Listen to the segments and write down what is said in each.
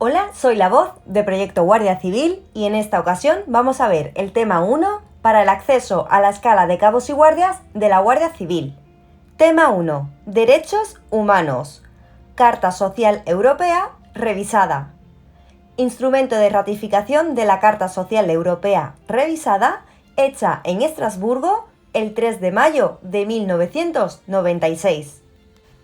Hola, soy la voz de Proyecto Guardia Civil y en esta ocasión vamos a ver el tema 1 para el acceso a la escala de cabos y guardias de la Guardia Civil. Tema 1. Derechos humanos. Carta Social Europea revisada. Instrumento de ratificación de la Carta Social Europea revisada, hecha en Estrasburgo el 3 de mayo de 1996.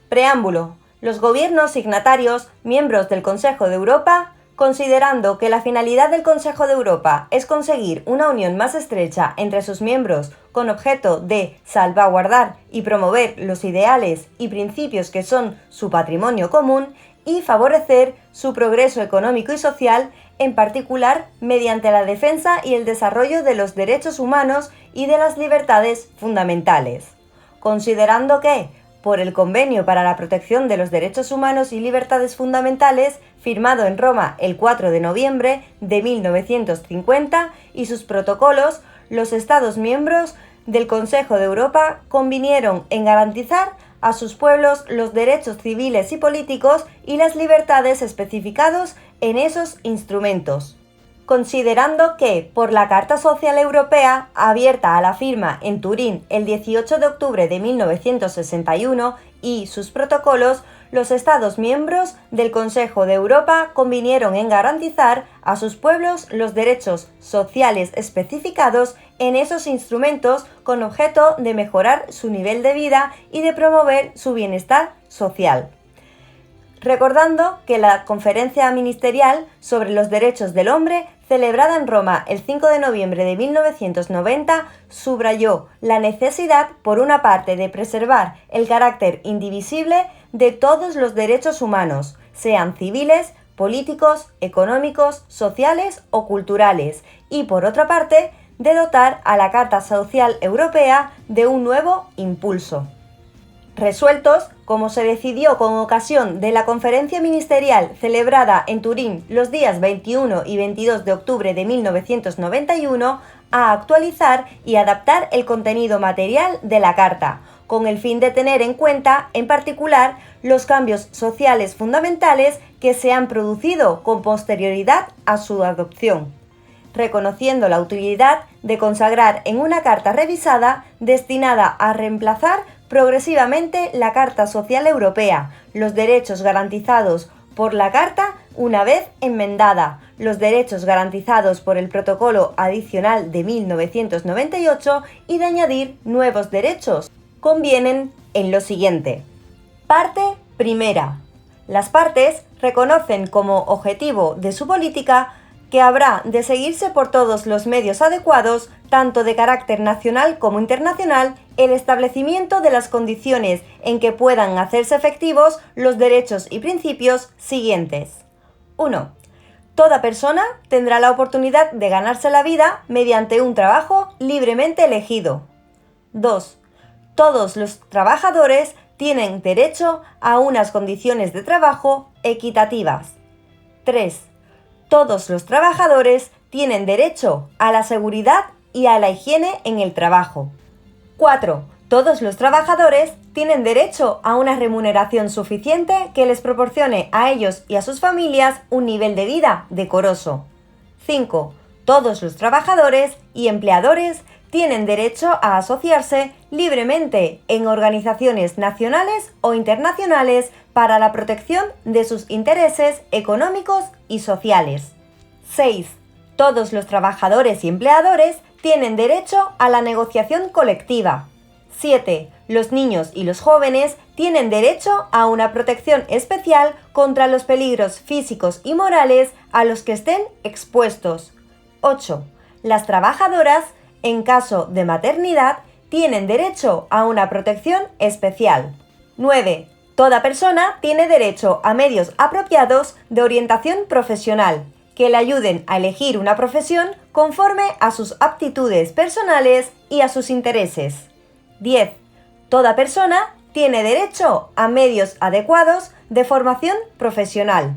Preámbulo. Los gobiernos signatarios, miembros del Consejo de Europa, considerando que la finalidad del Consejo de Europa es conseguir una unión más estrecha entre sus miembros con objeto de salvaguardar y promover los ideales y principios que son su patrimonio común y favorecer su progreso económico y social, en particular mediante la defensa y el desarrollo de los derechos humanos y de las libertades fundamentales. Considerando que, por el Convenio para la Protección de los Derechos Humanos y Libertades Fundamentales, firmado en Roma el 4 de noviembre de 1950, y sus protocolos, los Estados miembros del Consejo de Europa convinieron en garantizar a sus pueblos los derechos civiles y políticos y las libertades especificados en esos instrumentos. Considerando que, por la Carta Social Europea, abierta a la firma en Turín el 18 de octubre de 1961, y sus protocolos, los Estados miembros del Consejo de Europa convinieron en garantizar a sus pueblos los derechos sociales especificados en esos instrumentos con objeto de mejorar su nivel de vida y de promover su bienestar social. Recordando que la Conferencia Ministerial sobre los Derechos del Hombre, celebrada en Roma el 5 de noviembre de 1990, subrayó la necesidad, por una parte, de preservar el carácter indivisible de todos los derechos humanos, sean civiles, políticos, económicos, sociales o culturales, y por otra parte, de dotar a la Carta Social Europea de un nuevo impulso. Resueltos, como se decidió con ocasión de la conferencia ministerial celebrada en Turín los días 21 y 22 de octubre de 1991, a actualizar y adaptar el contenido material de la Carta, con el fin de tener en cuenta, en particular, los cambios sociales fundamentales que se han producido con posterioridad a su adopción, reconociendo la utilidad de consagrar en una carta revisada destinada a reemplazar progresivamente la Carta Social Europea, los derechos garantizados por la Carta una vez enmendada, los derechos garantizados por el Protocolo Adicional de 1998 y de añadir nuevos derechos. Convienen en lo siguiente. Parte primera. Las partes reconocen como objetivo de su política que habrá de seguirse por todos los medios adecuados, tanto de carácter nacional como internacional, el establecimiento de las condiciones en que puedan hacerse efectivos los derechos y principios siguientes. 1. Toda persona tendrá la oportunidad de ganarse la vida mediante un trabajo libremente elegido. 2. Todos los trabajadores tienen derecho a unas condiciones de trabajo equitativas. 3. Todos los trabajadores tienen derecho a la seguridad y a la higiene en el trabajo. 4. Todos los trabajadores tienen derecho a una remuneración suficiente que les proporcione a ellos y a sus familias un nivel de vida decoroso. 5. Todos los trabajadores y empleadores tienen derecho a asociarse libremente en organizaciones nacionales o internacionales para la protección de sus intereses económicos y sociales. 6. Todos los trabajadores y empleadores tienen derecho a la negociación colectiva. 7. Los niños y los jóvenes tienen derecho a una protección especial contra los peligros físicos y morales a los que estén expuestos. 8. Las trabajadoras, en caso de maternidad, tienen derecho a una protección especial. 9. Toda persona tiene derecho a medios apropiados de orientación profesional, que le ayuden a elegir una profesión conforme a sus aptitudes personales y a sus intereses. 10. Toda persona tiene derecho a medios adecuados de formación profesional.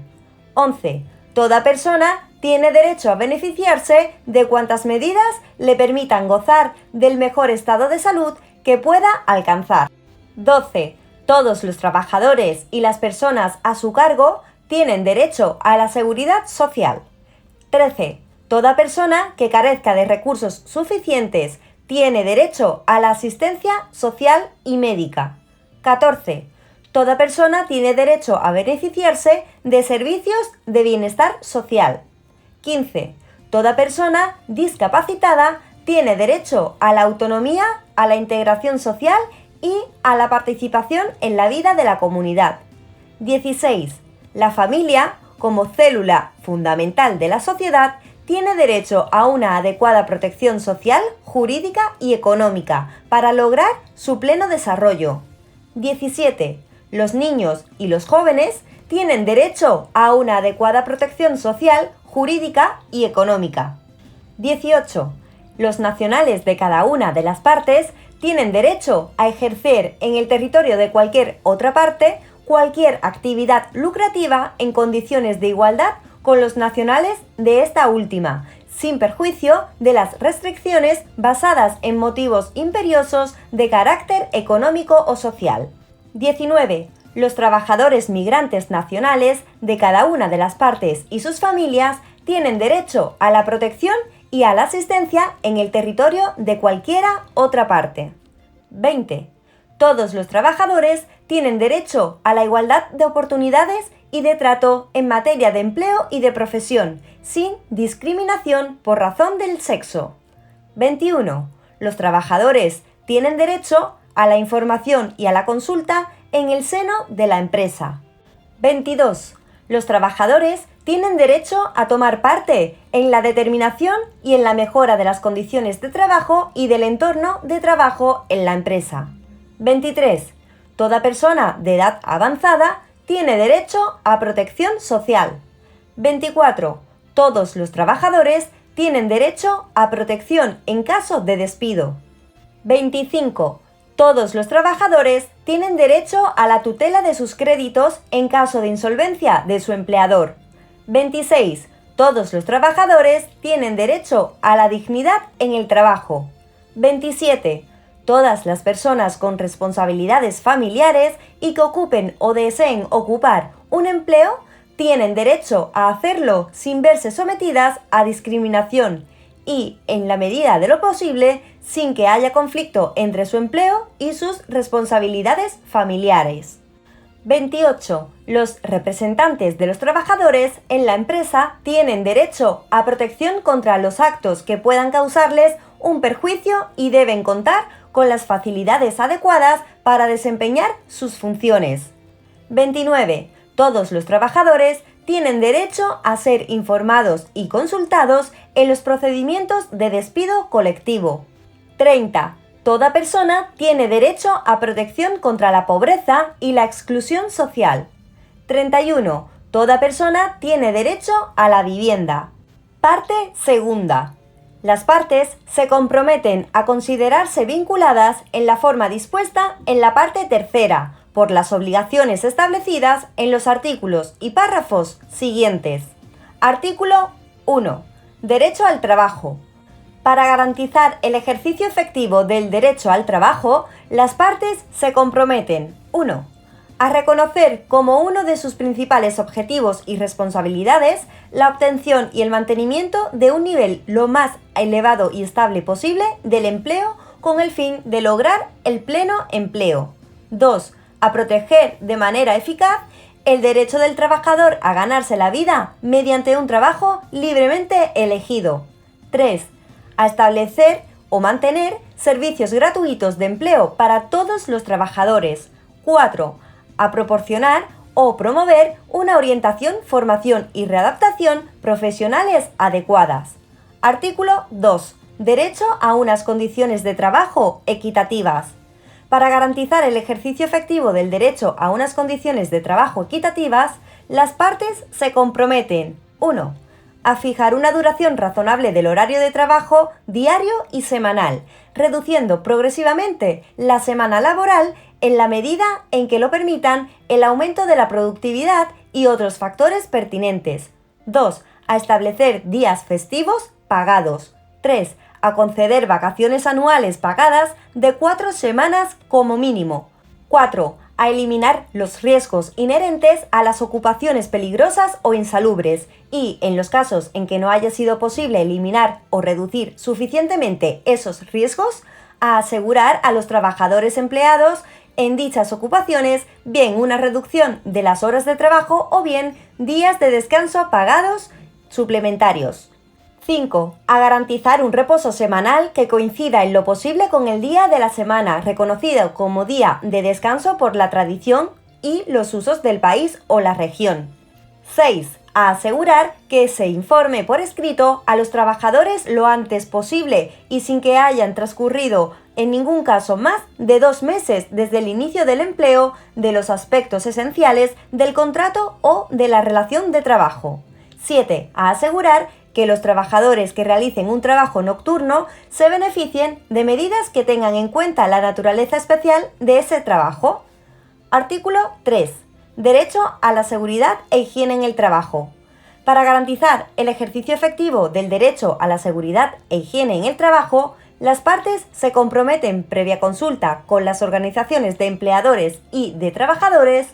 11. Toda persona tiene derecho a beneficiarse de cuantas medidas le permitan gozar del mejor estado de salud que pueda alcanzar. 12. Todos los trabajadores y las personas a su cargo tienen derecho a la seguridad social. 13. Toda persona que carezca de recursos suficientes tiene derecho a la asistencia social y médica. 14. Toda persona tiene derecho a beneficiarse de servicios de bienestar social. 15. Toda persona discapacitada tiene derecho a la autonomía, a la integración social y a la participación en la vida de la comunidad. 16. La familia, como célula fundamental de la sociedad, tiene derecho a una adecuada protección social, jurídica y económica para lograr su pleno desarrollo. 17. Los niños y los jóvenes tienen derecho a una adecuada protección social, jurídica y económica. 18. Los nacionales de cada una de las partes tienen derecho a ejercer en el territorio de cualquier otra parte cualquier actividad lucrativa en condiciones de igualdad con los nacionales de esta última, sin perjuicio de las restricciones basadas en motivos imperiosos de carácter económico o social. 19. Los trabajadores migrantes nacionales de cada una de las partes y sus familias tienen derecho a la protección y a la asistencia en el territorio de cualquiera otra parte. 20. Todos los trabajadores tienen derecho a la igualdad de oportunidades y de trato en materia de empleo y de profesión, sin discriminación por razón del sexo. 21. Los trabajadores tienen derecho a la información y a la consulta en el seno de la empresa. 22. Los trabajadores tienen derecho a tomar parte en la determinación y en la mejora de las condiciones de trabajo y del entorno de trabajo en la empresa. 23. Toda persona de edad avanzada tiene derecho a protección social. 24. Todos los trabajadores tienen derecho a protección en caso de despido. 25. Todos los trabajadores tienen derecho a la tutela de sus créditos en caso de insolvencia de su empleador. 26. Todos los trabajadores tienen derecho a la dignidad en el trabajo. 27. Todas las personas con responsabilidades familiares y que ocupen o deseen ocupar un empleo tienen derecho a hacerlo sin verse sometidas a discriminación y, en la medida de lo posible, sin que haya conflicto entre su empleo y sus responsabilidades familiares. 28. Los representantes de los trabajadores en la empresa tienen derecho a protección contra los actos que puedan causarles un perjuicio y deben contar con las facilidades adecuadas para desempeñar sus funciones. 29. Todos los trabajadores tienen derecho a ser informados y consultados en los procedimientos de despido colectivo. 30. Toda persona tiene derecho a protección contra la pobreza y la exclusión social. 31. Toda persona tiene derecho a la vivienda. Parte segunda. Las partes se comprometen a considerarse vinculadas en la forma dispuesta en la parte tercera, por las obligaciones establecidas en los artículos y párrafos siguientes. Artículo 1. Derecho al trabajo. Para garantizar el ejercicio efectivo del derecho al trabajo, las partes se comprometen 1. A reconocer como uno de sus principales objetivos y responsabilidades la obtención y el mantenimiento de un nivel lo más elevado y estable posible del empleo con el fin de lograr el pleno empleo. 2. A proteger de manera eficaz el derecho del trabajador a ganarse la vida mediante un trabajo libremente elegido. 3. A establecer o mantener servicios gratuitos de empleo para todos los trabajadores. 4. A proporcionar o promover una orientación, formación y readaptación profesionales adecuadas. Artículo 2. Derecho a unas condiciones de trabajo equitativas. Para garantizar el ejercicio efectivo del derecho a unas condiciones de trabajo equitativas, las partes se comprometen 1. A fijar una duración razonable del horario de trabajo diario y semanal, reduciendo progresivamente la semana laboral en la medida en que lo permitan el aumento de la productividad y otros factores pertinentes. 2. A establecer días festivos pagados. 3. A conceder vacaciones anuales pagadas de 4 semanas como mínimo. 4. a eliminar los riesgos inherentes a las ocupaciones peligrosas o insalubres y, en los casos en que no haya sido posible eliminar o reducir suficientemente esos riesgos, a asegurar a los trabajadores empleados en dichas ocupaciones bien una reducción de las horas de trabajo o bien días de descanso pagados suplementarios. 5. A garantizar un reposo semanal que coincida en lo posible con el día de la semana, reconocido como día de descanso por la tradición y los usos del país o la región. 6. A asegurar que se informe por escrito a los trabajadores lo antes posible y sin que hayan transcurrido en ningún caso más de 2 meses desde el inicio del empleo de los aspectos esenciales del contrato o de la relación de trabajo. 7. A asegurar que los trabajadores que realicen un trabajo nocturno se beneficien de medidas que tengan en cuenta la naturaleza especial de ese trabajo. Artículo 3. Derecho a la seguridad e higiene en el trabajo. Para garantizar el ejercicio efectivo del derecho a la seguridad e higiene en el trabajo, las partes se comprometen, previa consulta con las organizaciones de empleadores y de trabajadores,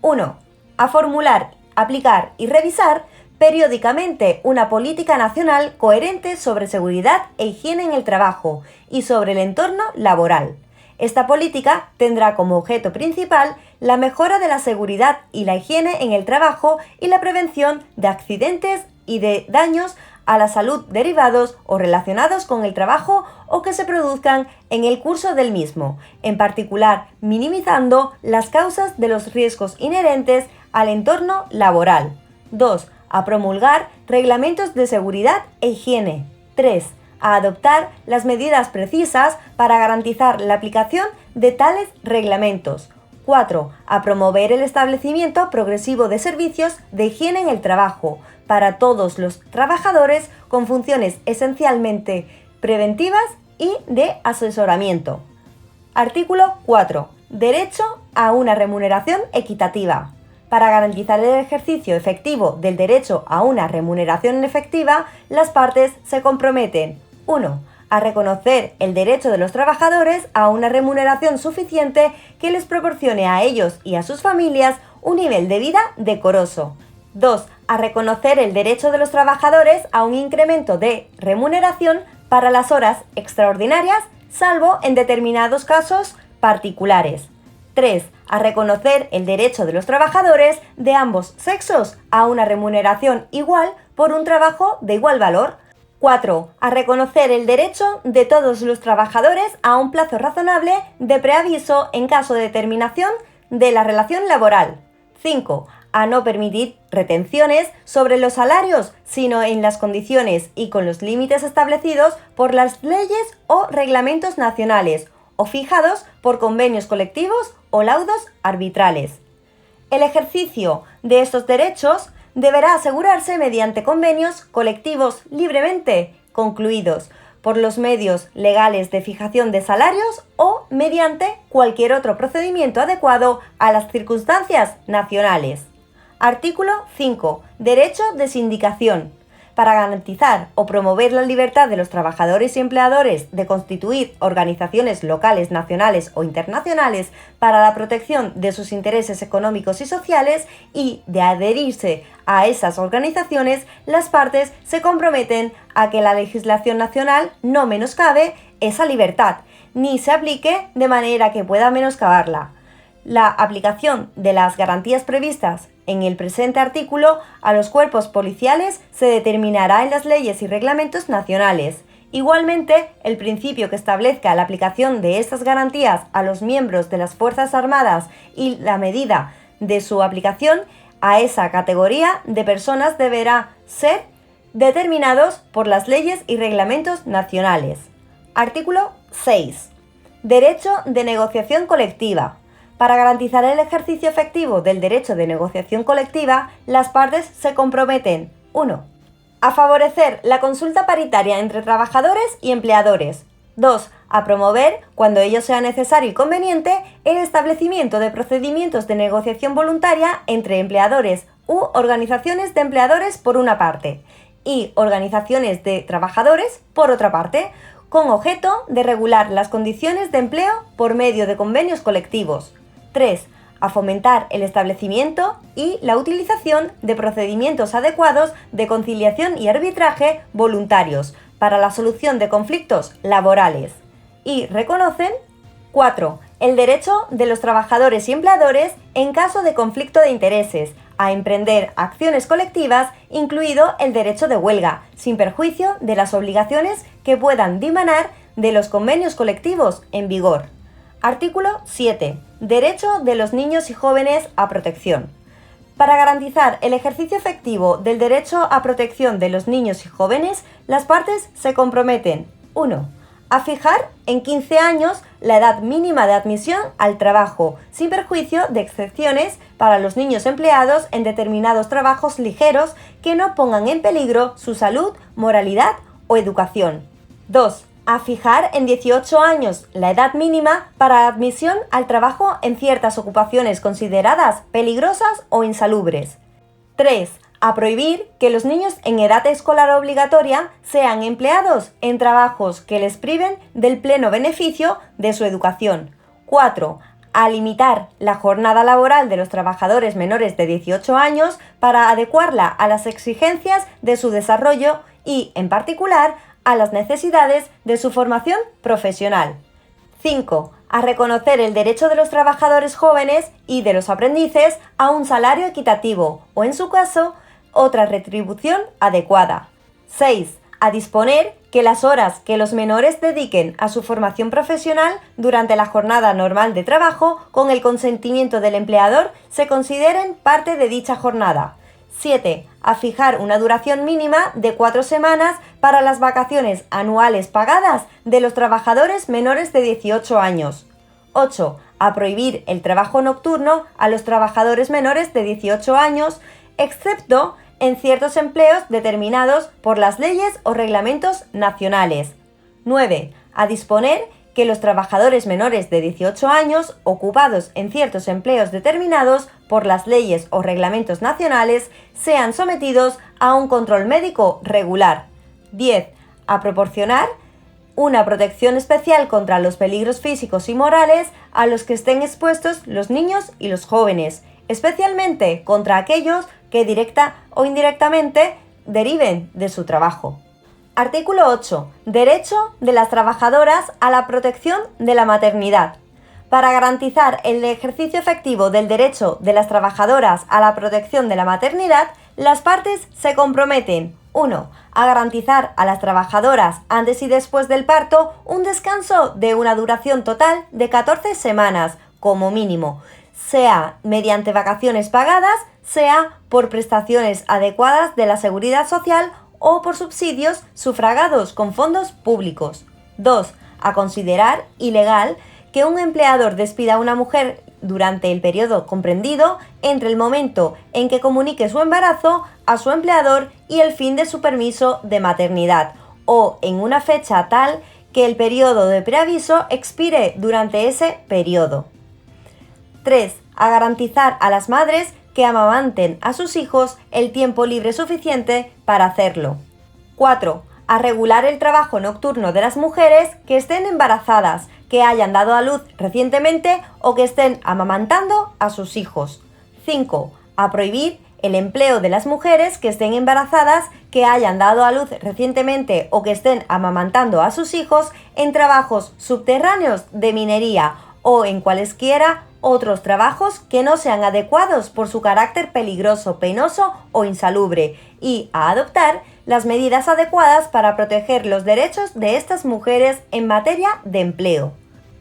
1. A formular, aplicar y revisar periódicamente una política nacional coherente sobre seguridad e higiene en el trabajo y sobre el entorno laboral. Esta política tendrá como objeto principal la mejora de la seguridad y la higiene en el trabajo y la prevención de accidentes y de daños a la salud derivados o relacionados con el trabajo o que se produzcan en el curso del mismo, en particular minimizando las causas de los riesgos inherentes al entorno laboral. 2. A promulgar reglamentos de seguridad e higiene. 3. A adoptar las medidas precisas para garantizar la aplicación de tales reglamentos. 4. A promover el establecimiento progresivo de servicios de higiene en el trabajo para todos los trabajadores con funciones esencialmente preventivas y de asesoramiento. Artículo 4. Derecho a una remuneración equitativa. Para garantizar el ejercicio efectivo del derecho a una remuneración efectiva, las partes se comprometen 1. A reconocer el derecho de los trabajadores a una remuneración suficiente que les proporcione a ellos y a sus familias un nivel de vida decoroso. 2. A reconocer el derecho de los trabajadores a un incremento de remuneración para las horas extraordinarias, salvo en determinados casos particulares. 3. A reconocer el derecho de los trabajadores de ambos sexos a una remuneración igual por un trabajo de igual valor. 4. A reconocer el derecho de todos los trabajadores a un plazo razonable de preaviso en caso de terminación de la relación laboral. 5. A no permitir retenciones sobre los salarios, sino en las condiciones y con los límites establecidos por las leyes o reglamentos nacionales o fijados por convenios colectivos o laudos arbitrales. El ejercicio de estos derechos deberá asegurarse mediante convenios colectivos libremente concluidos por los medios legales de fijación de salarios o mediante cualquier otro procedimiento adecuado a las circunstancias nacionales. Artículo 5. Derecho de sindicación. Para garantizar o promover la libertad de los trabajadores y empleadores de constituir organizaciones locales, nacionales o internacionales para la protección de sus intereses económicos y sociales y de adherirse a esas organizaciones, las partes se comprometen a que la legislación nacional no menoscabe esa libertad, ni se aplique de manera que pueda menoscabarla. La aplicación de las garantías previstas en el presente artículo a los cuerpos policiales se determinará en las leyes y reglamentos nacionales. Igualmente, el principio que establezca la aplicación de estas garantías a los miembros de las Fuerzas Armadas y la medida de su aplicación a esa categoría de personas deberá ser determinados por las leyes y reglamentos nacionales. Artículo 6. Derecho de negociación colectiva. Para garantizar el ejercicio efectivo del derecho de negociación colectiva, las partes se comprometen 1. A favorecer la consulta paritaria entre trabajadores y empleadores. 2. A promover, cuando ello sea necesario y conveniente, el establecimiento de procedimientos de negociación voluntaria entre empleadores u organizaciones de empleadores por una parte y organizaciones de trabajadores por otra parte, con objeto de regular las condiciones de empleo por medio de convenios colectivos. 3. a fomentar el establecimiento y la utilización de procedimientos adecuados de conciliación y arbitraje voluntarios para la solución de conflictos laborales. Y reconocen 4. El derecho de los trabajadores y empleadores en caso de conflicto de intereses a emprender acciones colectivas, incluido el derecho de huelga, sin perjuicio de las obligaciones que puedan dimanar de los convenios colectivos en vigor. Artículo 7. Derecho de los niños y jóvenes a protección. Para garantizar el ejercicio efectivo del derecho a protección de los niños y jóvenes, las partes se comprometen 1. A fijar en 15 años la edad mínima de admisión al trabajo, sin perjuicio de excepciones para los niños empleados en determinados trabajos ligeros que no pongan en peligro su salud, moralidad o educación. 2. A fijar en 18 años la edad mínima para la admisión al trabajo en ciertas ocupaciones consideradas peligrosas o insalubres. 3. A prohibir que los niños en edad escolar obligatoria sean empleados en trabajos que les priven del pleno beneficio de su educación. 4. A limitar la jornada laboral de los trabajadores menores de 18 años para adecuarla a las exigencias de su desarrollo y, en particular, a las necesidades de su formación profesional. 5. A reconocer el derecho de los trabajadores jóvenes y de los aprendices a un salario equitativo o, en su caso, otra retribución adecuada. 6. A disponer que las horas que los menores dediquen a su formación profesional durante la jornada normal de trabajo, con el consentimiento del empleador, se consideren parte de dicha jornada. 7. A fijar una duración mínima de 4 semanas para las vacaciones anuales pagadas de los trabajadores menores de 18 años. 8. A prohibir el trabajo nocturno a los trabajadores menores de 18 años, excepto en ciertos empleos determinados por las leyes o reglamentos nacionales. 9. A disponer que los trabajadores menores de 18 años ocupados en ciertos empleos determinados por las leyes o reglamentos nacionales sean sometidos a un control médico regular. 10. A proporcionar una protección especial contra los peligros físicos y morales a los que estén expuestos los niños y los jóvenes, especialmente contra aquellos que directa o indirectamente deriven de su trabajo. Artículo 8. Derecho de las trabajadoras a la protección de la maternidad. Para garantizar el ejercicio efectivo del derecho de las trabajadoras a la protección de la maternidad, las partes se comprometen 1. A garantizar a las trabajadoras antes y después del parto un descanso de una duración total de 14 semanas, como mínimo, sea mediante vacaciones pagadas, sea por prestaciones adecuadas de la Seguridad Social o por subsidios sufragados con fondos públicos. 2. A considerar ilegal que un empleador despida a una mujer durante el periodo comprendido entre el momento en que comunique su embarazo a su empleador y el fin de su permiso de maternidad, o en una fecha tal que el periodo de preaviso expire durante ese periodo. 3. A garantizar a las madres que amamanten a sus hijos el tiempo libre suficiente para hacerlo. 4. A regular el trabajo nocturno de las mujeres que estén embarazadas, que hayan dado a luz recientemente o que estén amamantando a sus hijos. 5. A prohibir el empleo de las mujeres que estén embarazadas, que hayan dado a luz recientemente o que estén amamantando a sus hijos en trabajos subterráneos de minería o en cualesquiera otros trabajos que no sean adecuados por su carácter peligroso, penoso o insalubre, y a adoptar las medidas adecuadas para proteger los derechos de estas mujeres en materia de empleo.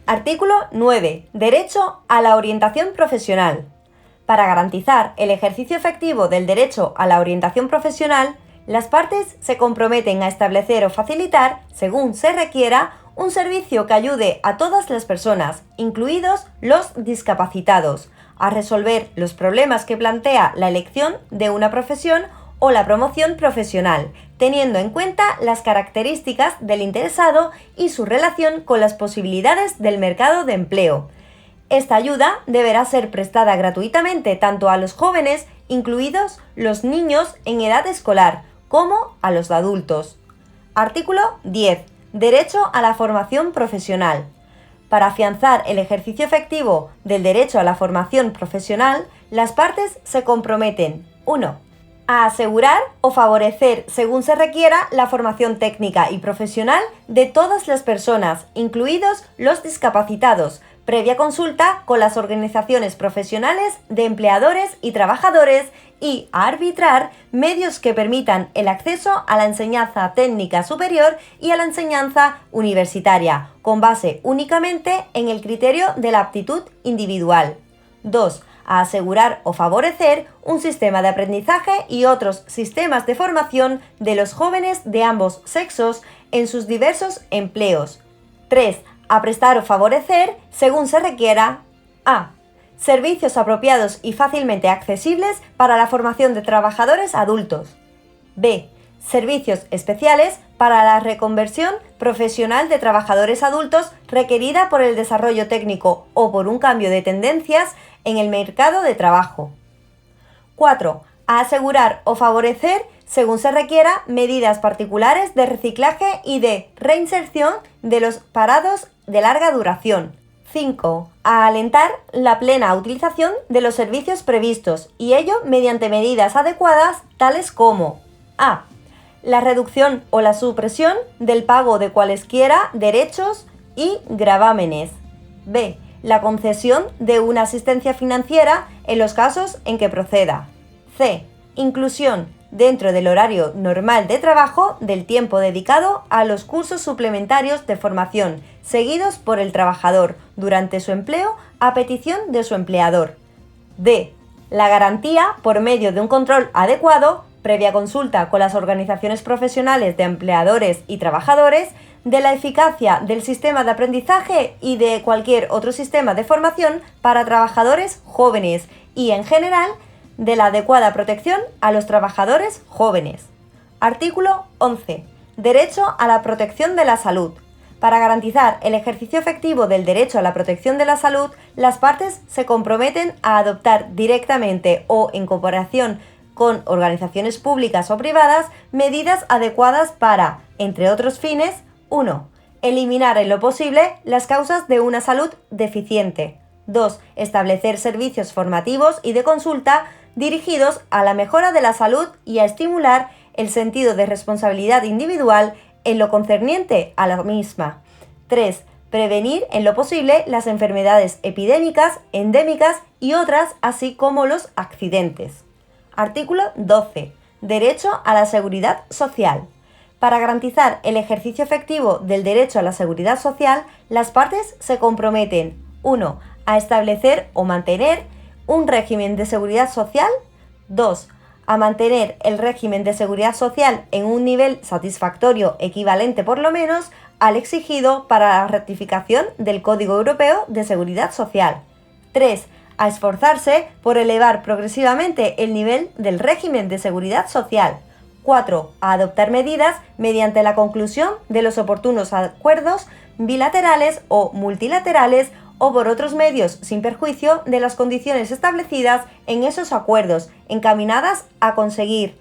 Artículo 9. Derecho a la orientación profesional. Para garantizar el ejercicio efectivo del derecho a la orientación profesional, las partes se comprometen a establecer o facilitar, según se requiera, un servicio que ayude a todas las personas, incluidos los discapacitados, a resolver los problemas que plantea la elección de una profesión o la promoción profesional, teniendo en cuenta las características del interesado y su relación con las posibilidades del mercado de empleo. Esta ayuda deberá ser prestada gratuitamente tanto a los jóvenes, incluidos los niños en edad escolar, como a los adultos. Artículo 10. Derecho a la formación profesional. Para afianzar el ejercicio efectivo del derecho a la formación profesional, las partes se comprometen: 1. A asegurar o favorecer, según se requiera, la formación técnica y profesional de todas las personas, incluidos los discapacitados, previa consulta con las organizaciones profesionales de empleadores y trabajadores, y a arbitrar medios que permitan el acceso a la enseñanza técnica superior y a la enseñanza universitaria, con base únicamente en el criterio de la aptitud individual. 2. A asegurar o favorecer un sistema de aprendizaje y otros sistemas de formación de los jóvenes de ambos sexos en sus diversos empleos. 3. A prestar o favorecer, según se requiera, a. Servicios apropiados y fácilmente accesibles para la formación de trabajadores adultos. b. Servicios especiales para la reconversión profesional de trabajadores adultos requerida por el desarrollo técnico o por un cambio de tendencias en el mercado de trabajo. 4. A asegurar o favorecer, según se requiera, medidas particulares de reciclaje y de reinserción de los parados de larga duración. 5. A alentar la plena utilización de los servicios previstos, y ello mediante medidas adecuadas tales como: a. La reducción o la supresión del pago de cualesquiera derechos y gravámenes. b. La concesión de una asistencia financiera en los casos en que proceda. c. Inclusión dentro del horario normal de trabajo del tiempo dedicado a los cursos suplementarios de formación seguidos por el trabajador durante su empleo a petición de su empleador. d. La garantía, por medio de un control adecuado, previa consulta con las organizaciones profesionales de empleadores y trabajadores, de la eficacia del sistema de aprendizaje y de cualquier otro sistema de formación para trabajadores jóvenes y, en general, de la adecuada protección a los trabajadores jóvenes. Artículo 11. Derecho a la protección de la salud. Para garantizar el ejercicio efectivo del derecho a la protección de la salud, las partes se comprometen a adoptar directamente o en cooperación con organizaciones públicas o privadas medidas adecuadas para, entre otros fines: 1. Eliminar en lo posible las causas de una salud deficiente. 2. Establecer servicios formativos y de consulta dirigidos a la mejora de la salud y a estimular el sentido de responsabilidad individual en lo concerniente a la misma. 3. Prevenir en lo posible las enfermedades epidémicas, endémicas y otras, así como los accidentes. Artículo 12. Derecho a la seguridad social. Para garantizar el ejercicio efectivo del derecho a la seguridad social, las partes se comprometen: 1. A establecer o mantener un régimen de seguridad social. 2. A mantener el régimen de seguridad social en un nivel satisfactorio equivalente por lo menos al exigido para la ratificación del Código Europeo de Seguridad Social. 3. A esforzarse por elevar progresivamente el nivel del régimen de seguridad social. 4. A adoptar medidas mediante la conclusión de los oportunos acuerdos bilaterales o multilaterales o por otros medios sin perjuicio de las condiciones establecidas en esos acuerdos, encaminadas a conseguir: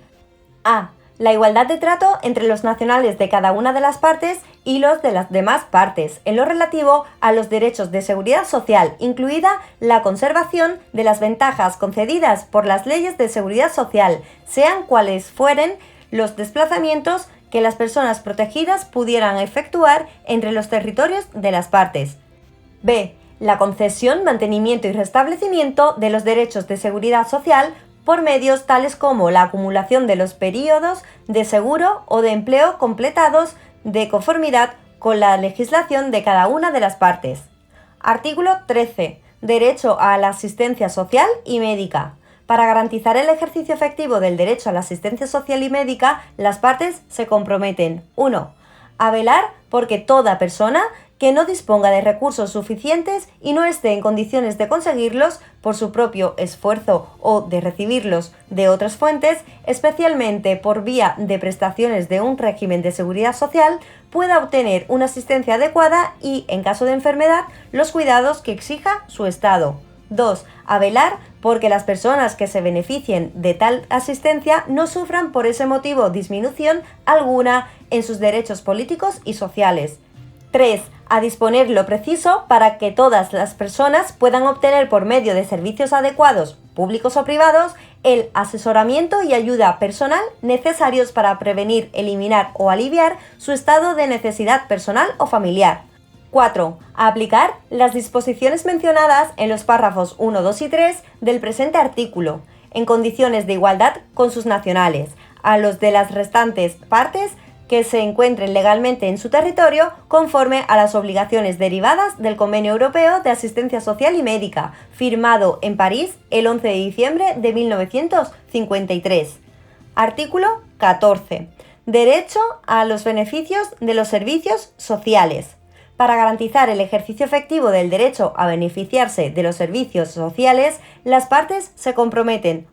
a. La igualdad de trato entre los nacionales de cada una de las partes y los de las demás partes, en lo relativo a los derechos de seguridad social, incluida la conservación de las ventajas concedidas por las leyes de seguridad social, sean cuales fueren los desplazamientos que las personas protegidas pudieran efectuar entre los territorios de las partes. b. La concesión, mantenimiento y restablecimiento de los derechos de seguridad social por medios tales como la acumulación de los períodos de seguro o de empleo completados de conformidad con la legislación de cada una de las partes. Artículo 13. Derecho a la asistencia social y médica. Para garantizar el ejercicio efectivo del derecho a la asistencia social y médica, las partes se comprometen: 1. A velar porque toda persona que no disponga de recursos suficientes y no esté en condiciones de conseguirlos por su propio esfuerzo o de recibirlos de otras fuentes, especialmente por vía de prestaciones de un régimen de seguridad social, pueda obtener una asistencia adecuada y, en caso de enfermedad, los cuidados que exija su estado. 2. A velar porque las personas que se beneficien de tal asistencia no sufran por ese motivo disminución alguna en sus derechos políticos y sociales. 3. a disponer lo preciso para que todas las personas puedan obtener por medio de servicios adecuados, públicos o privados, el asesoramiento y ayuda personal necesarios para prevenir, eliminar o aliviar su estado de necesidad personal o familiar. 4. A aplicar las disposiciones mencionadas en los párrafos 1, 2 y 3 del presente artículo, en condiciones de igualdad con sus nacionales, a los de las restantes partes que se encuentren legalmente en su territorio conforme a las obligaciones derivadas del Convenio Europeo de Asistencia Social y Médica, firmado en París el 11 de diciembre de 1953. Artículo 14. Derecho a los beneficios de los servicios sociales. Para garantizar el ejercicio efectivo del derecho a beneficiarse de los servicios sociales, las partes se comprometen: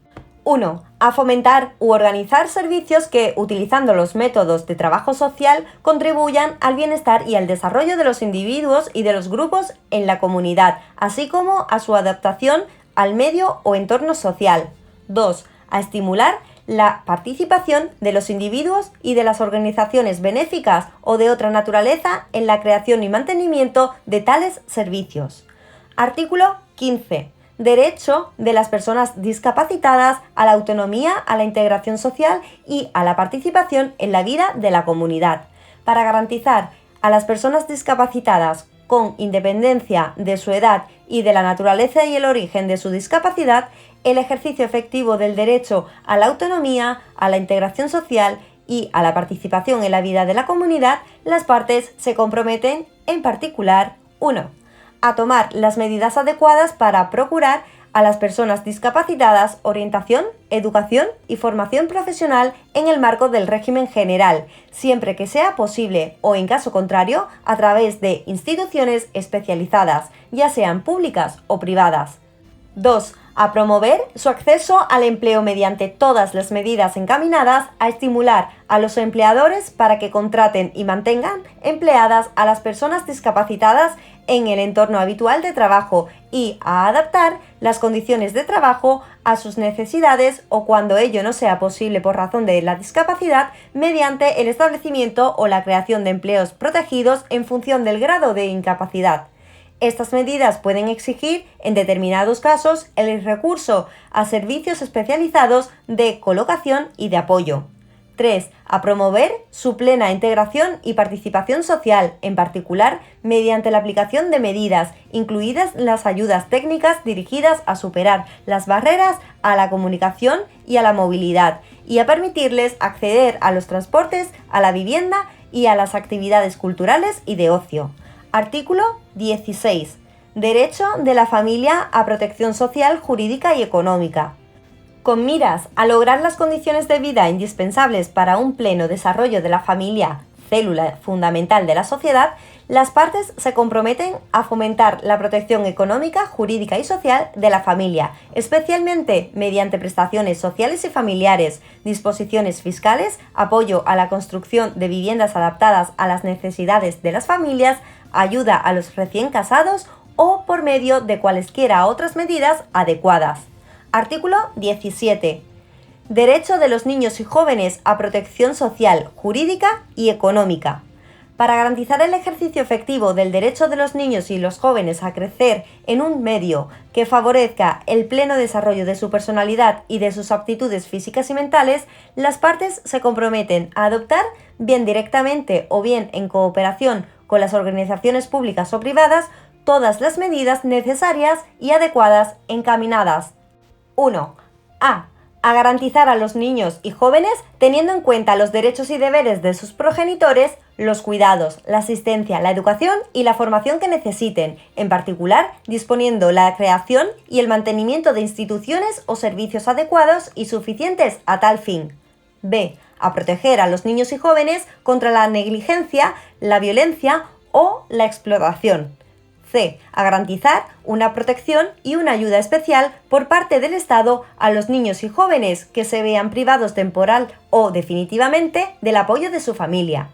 1. A fomentar u organizar servicios que, utilizando los métodos de trabajo social, contribuyan al bienestar y al desarrollo de los individuos y de los grupos en la comunidad, así como a su adaptación al medio o entorno social. 2. A estimular la participación de los individuos y de las organizaciones benéficas o de otra naturaleza en la creación y mantenimiento de tales servicios. Artículo 15. Derecho de las personas discapacitadas a la autonomía, a la integración social y a la participación en la vida de la comunidad. Para garantizar a las personas discapacitadas, con independencia de su edad y de la naturaleza y el origen de su discapacidad, el ejercicio efectivo del derecho a la autonomía, a la integración social y a la participación en la vida de la comunidad, las partes se comprometen, en particular, 1. A tomar las medidas adecuadas para procurar a las personas discapacitadas orientación, educación y formación profesional en el marco del régimen general, siempre que sea posible o, en caso contrario, a través de instituciones especializadas, ya sean públicas o privadas. 2. A promover su acceso al empleo mediante todas las medidas encaminadas a estimular a los empleadores para que contraten y mantengan empleadas a las personas discapacitadas en el entorno habitual de trabajo y a adaptar las condiciones de trabajo a sus necesidades o, cuando ello no sea posible por razón de la discapacidad, mediante el establecimiento o la creación de empleos protegidos en función del grado de incapacidad. Estas medidas pueden exigir, en determinados casos, el recurso a servicios especializados de colocación y de apoyo. 3. A promover su plena integración y participación social, en particular mediante la aplicación de medidas, incluidas las ayudas técnicas dirigidas a superar las barreras a la comunicación y a la movilidad, y a permitirles acceder a los transportes, a la vivienda y a las actividades culturales y de ocio. Artículo 16. Derecho de la familia a protección social, jurídica y económica. Con miras a lograr las condiciones de vida indispensables para un pleno desarrollo de la familia, célula fundamental de la sociedad, las partes se comprometen a fomentar la protección económica, jurídica y social de la familia, especialmente mediante prestaciones sociales y familiares, disposiciones fiscales, apoyo a la construcción de viviendas adaptadas a las necesidades de las familias, ayuda a los recién casados o por medio de cualesquiera otras medidas adecuadas. Artículo 17. Derecho de los niños y jóvenes a protección social, jurídica y económica. Para garantizar el ejercicio efectivo del derecho de los niños y los jóvenes a crecer en un medio que favorezca el pleno desarrollo de su personalidad y de sus aptitudes físicas y mentales, las partes se comprometen a adoptar, bien directamente o bien en cooperación con las organizaciones públicas o privadas, todas las medidas necesarias y adecuadas encaminadas: 1. A garantizar a los niños y jóvenes, teniendo en cuenta los derechos y deberes de sus progenitores, los cuidados, la asistencia, la educación y la formación que necesiten, en particular disponiendo la creación y el mantenimiento de instituciones o servicios adecuados y suficientes a tal fin. B. A proteger a los niños y jóvenes contra la negligencia, la violencia o la explotación. C. A garantizar una protección y una ayuda especial por parte del Estado a los niños y jóvenes que se vean privados temporal o definitivamente del apoyo de su familia.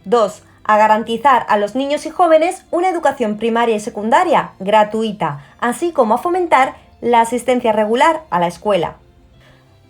2. A garantizar a los niños y jóvenes una educación primaria y secundaria gratuita, así como a fomentar la asistencia regular a la escuela.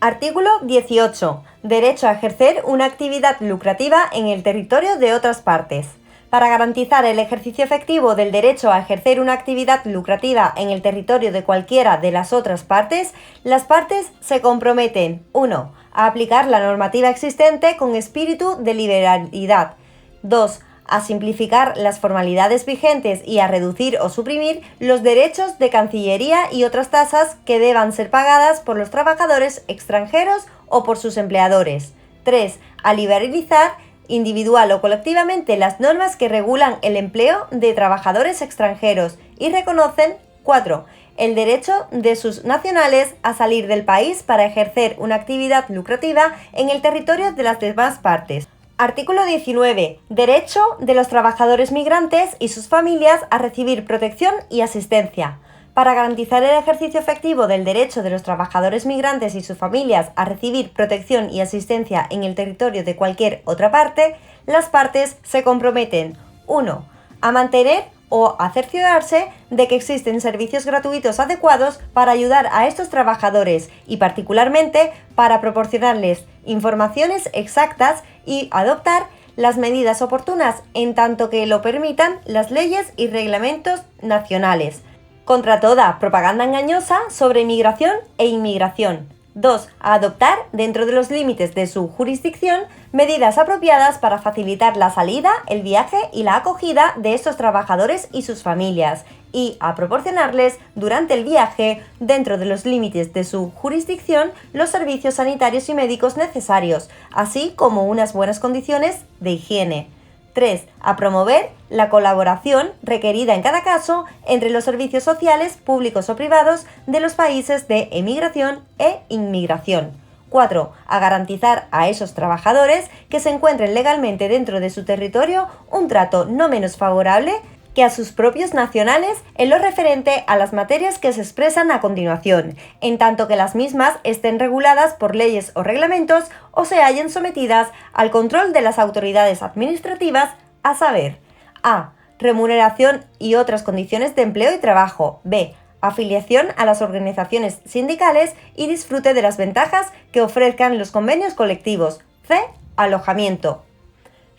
Artículo 18. Derecho a ejercer una actividad lucrativa en el territorio de otras partes. Para garantizar el ejercicio efectivo del derecho a ejercer una actividad lucrativa en el territorio de cualquiera de las otras partes, las partes se comprometen 1. A aplicar la normativa existente con espíritu de liberalidad. 2. A simplificar las formalidades vigentes y a reducir o suprimir los derechos de Cancillería y otras tasas que deban ser pagadas por los trabajadores extranjeros o por sus empleadores. 3. A liberalizar individual o colectivamente las normas que regulan el empleo de trabajadores extranjeros y reconocen 4. El derecho de sus nacionales a salir del país para ejercer una actividad lucrativa en el territorio de las demás partes. Artículo 19. Derecho de los trabajadores migrantes y sus familias a recibir protección y asistencia. Para garantizar el ejercicio efectivo del derecho de los trabajadores migrantes y sus familias a recibir protección y asistencia en el territorio de cualquier otra parte, las partes se comprometen 1. A mantener o a cerciorarse de que existen servicios gratuitos adecuados para ayudar a estos trabajadores y particularmente para proporcionarles informaciones exactas y adoptar las medidas oportunas en tanto que lo permitan las leyes y reglamentos nacionales. Contra toda propaganda engañosa sobre inmigración e inmigración. 2. A adoptar, dentro de los límites de su jurisdicción, medidas apropiadas para facilitar la salida, el viaje y la acogida de estos trabajadores y sus familias, y a proporcionarles, durante el viaje, dentro de los límites de su jurisdicción, los servicios sanitarios y médicos necesarios, así como unas buenas condiciones de higiene. 3. A promover la colaboración requerida en cada caso entre los servicios sociales, públicos o privados, de los países de emigración e inmigración. 4. A garantizar a esos trabajadores que se encuentren legalmente dentro de su territorio un trato no menos favorable que a sus propios nacionales en lo referente a las materias que se expresan a continuación, en tanto que las mismas estén reguladas por leyes o reglamentos o se hallen sometidas al control de las autoridades administrativas, a saber: a. Remuneración y otras condiciones de empleo y trabajo. B. Afiliación a las organizaciones sindicales y disfrute de las ventajas que ofrezcan los convenios colectivos. C. Alojamiento.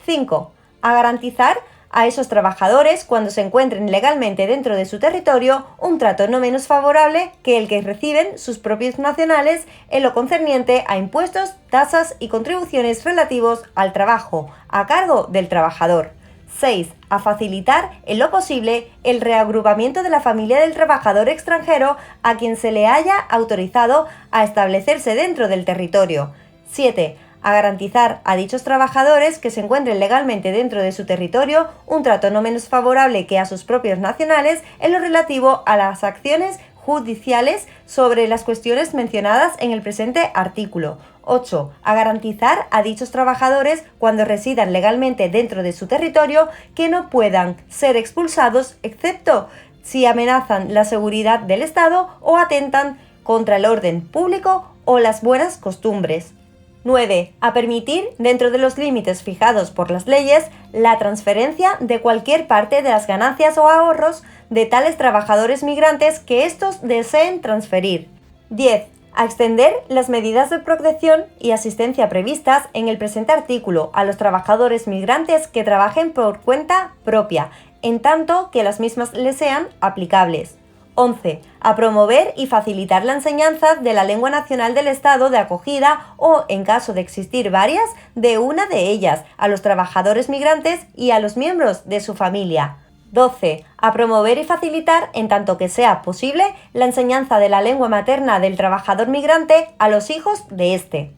5. A garantizar a esos trabajadores, cuando se encuentren legalmente dentro de su territorio, un trato no menos favorable que el que reciben sus propios nacionales en lo concerniente a impuestos, tasas y contribuciones relativos al trabajo a cargo del trabajador. 6. A facilitar, en lo posible, el reagrupamiento de la familia del trabajador extranjero a quien se le haya autorizado a establecerse dentro del territorio. 7. A garantizar a dichos trabajadores que se encuentren legalmente dentro de su territorio un trato no menos favorable que a sus propios nacionales en lo relativo a las acciones judiciales sobre las cuestiones mencionadas en el presente artículo. 8. A garantizar a dichos trabajadores, cuando residan legalmente dentro de su territorio, que no puedan ser expulsados excepto si amenazan la seguridad del Estado o atentan contra el orden público o las buenas costumbres. 9. A permitir, dentro de los límites fijados por las leyes, la transferencia de cualquier parte de las ganancias o ahorros de tales trabajadores migrantes que éstos deseen transferir. 10. A extender las medidas de protección y asistencia previstas en el presente artículo a los trabajadores migrantes que trabajen por cuenta propia, en tanto que las mismas les sean aplicables. 11. A promover y facilitar la enseñanza de la lengua nacional del Estado de acogida o, en caso de existir varias, de una de ellas, a los trabajadores migrantes y a los miembros de su familia. 12. A promover y facilitar, en tanto que sea posible, la enseñanza de la lengua materna del trabajador migrante a los hijos de éste.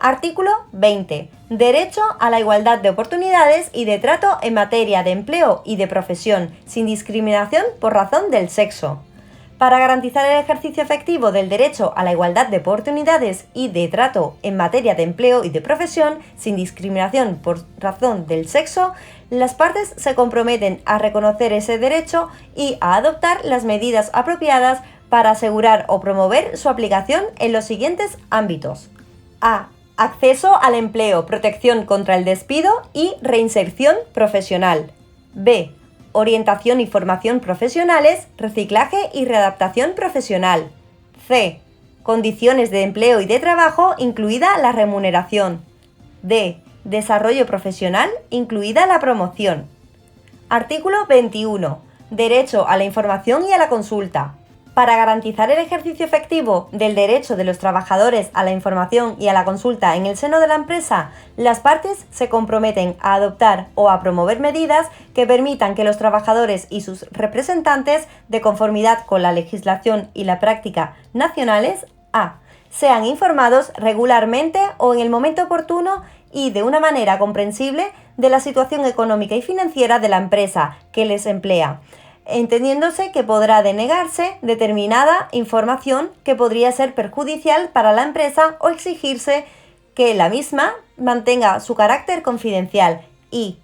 Artículo 20. Derecho a la igualdad de oportunidades y de trato en materia de empleo y de profesión, sin discriminación por razón del sexo. Para garantizar el ejercicio efectivo del derecho a la igualdad de oportunidades y de trato en materia de empleo y de profesión, sin discriminación por razón del sexo, las partes se comprometen a reconocer ese derecho y a adoptar las medidas apropiadas para asegurar o promover su aplicación en los siguientes ámbitos. A. Acceso al empleo, protección contra el despido y reinserción profesional. B. Orientación y formación profesionales, reciclaje y readaptación profesional. C. Condiciones de empleo y de trabajo, incluida la remuneración. D. Desarrollo profesional, incluida la promoción. Artículo 21. Derecho a la información y a la consulta. Para garantizar el ejercicio efectivo del derecho de los trabajadores a la información y a la consulta en el seno de la empresa, las partes se comprometen a adoptar o a promover medidas que permitan que los trabajadores y sus representantes, de conformidad con la legislación y la práctica nacionales, a. sean informados regularmente o en el momento oportuno y de una manera comprensible de la situación económica y financiera de la empresa que les emplea, entendiéndose que podrá denegarse determinada información que podría ser perjudicial para la empresa o exigirse que la misma mantenga su carácter confidencial y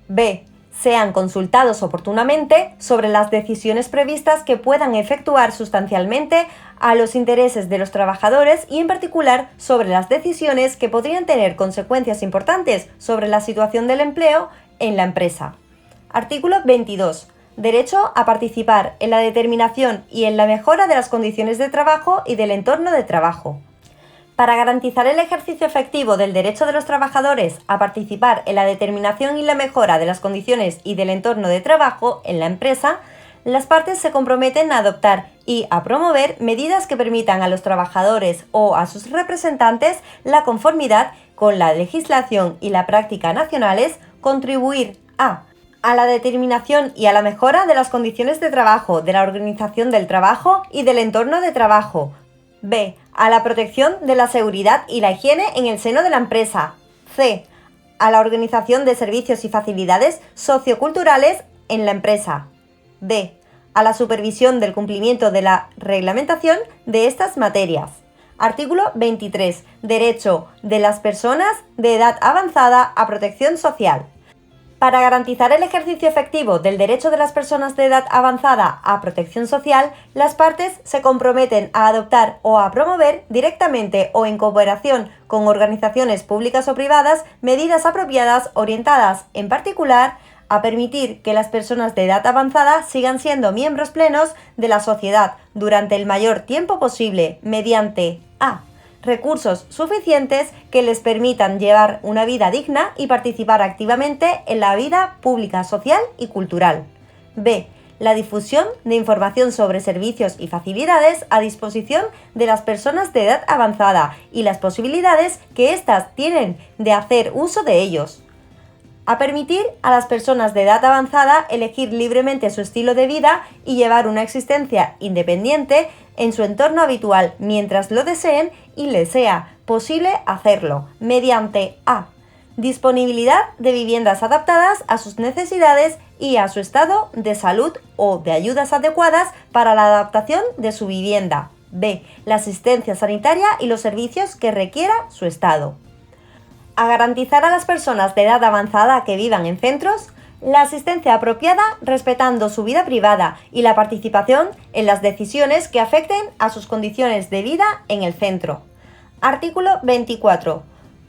b. sean consultados oportunamente sobre las decisiones previstas que puedan efectuar sustancialmente a los intereses de los trabajadores y en particular sobre las decisiones que podrían tener consecuencias importantes sobre la situación del empleo en la empresa. Artículo 22. Derecho a participar en la determinación y en la mejora de las condiciones de trabajo y del entorno de trabajo. Para garantizar el ejercicio efectivo del derecho de los trabajadores a participar en la determinación y la mejora de las condiciones y del entorno de trabajo en la empresa, las partes se comprometen a adoptar y a promover medidas que permitan a los trabajadores o a sus representantes la conformidad con la legislación y la práctica nacionales, contribuir a la determinación y a la mejora de las condiciones de trabajo, de la organización del trabajo y del entorno de trabajo. B. A la protección de la seguridad y la higiene en el seno de la empresa. C. A la organización de servicios y facilidades socioculturales en la empresa. D. A la supervisión del cumplimiento de la reglamentación de estas materias. Artículo 23. Derecho de las personas de edad avanzada a protección social. Para garantizar el ejercicio efectivo del derecho de las personas de edad avanzada a protección social, las partes se comprometen a adoptar o a promover directamente o en cooperación con organizaciones públicas o privadas medidas apropiadas orientadas, en particular, a permitir que las personas de edad avanzada sigan siendo miembros plenos de la sociedad durante el mayor tiempo posible mediante a. recursos suficientes que les permitan llevar una vida digna y participar activamente en la vida pública, social y cultural. B. La difusión de información sobre servicios y facilidades a disposición de las personas de edad avanzada y las posibilidades que éstas tienen de hacer uso de ellos. A permitir a las personas de edad avanzada elegir libremente su estilo de vida y llevar una existencia independiente en su entorno habitual mientras lo deseen y les sea posible hacerlo, mediante a. Disponibilidad de viviendas adaptadas a sus necesidades y a su estado de salud o de ayudas adecuadas para la adaptación de su vivienda. B. La asistencia sanitaria y los servicios que requiera su estado. A garantizar a las personas de edad avanzada que vivan en centros la asistencia apropiada respetando su vida privada y la participación en las decisiones que afecten a sus condiciones de vida en el centro. Artículo 24.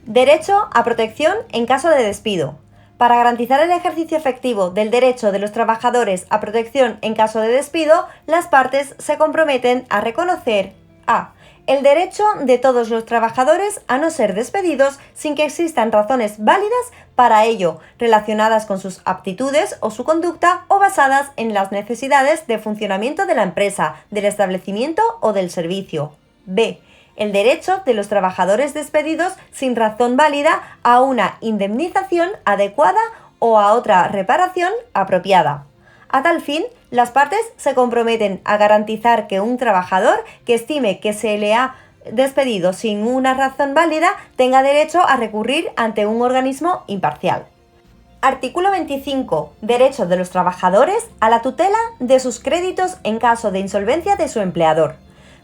Derecho a protección en caso de despido. Para garantizar el ejercicio efectivo del derecho de los trabajadores a protección en caso de despido, las partes se comprometen a reconocer a. El derecho de todos los trabajadores a no ser despedidos sin que existan razones válidas para ello, relacionadas con sus aptitudes o su conducta o basadas en las necesidades de funcionamiento de la empresa, del establecimiento o del servicio. B. El derecho de los trabajadores despedidos sin razón válida a una indemnización adecuada o a otra reparación apropiada. A tal fin, las partes se comprometen a garantizar que un trabajador que estime que se le ha despedido sin una razón válida tenga derecho a recurrir ante un organismo imparcial. Artículo 25. Derecho de los trabajadores a la tutela de sus créditos en caso de insolvencia de su empleador.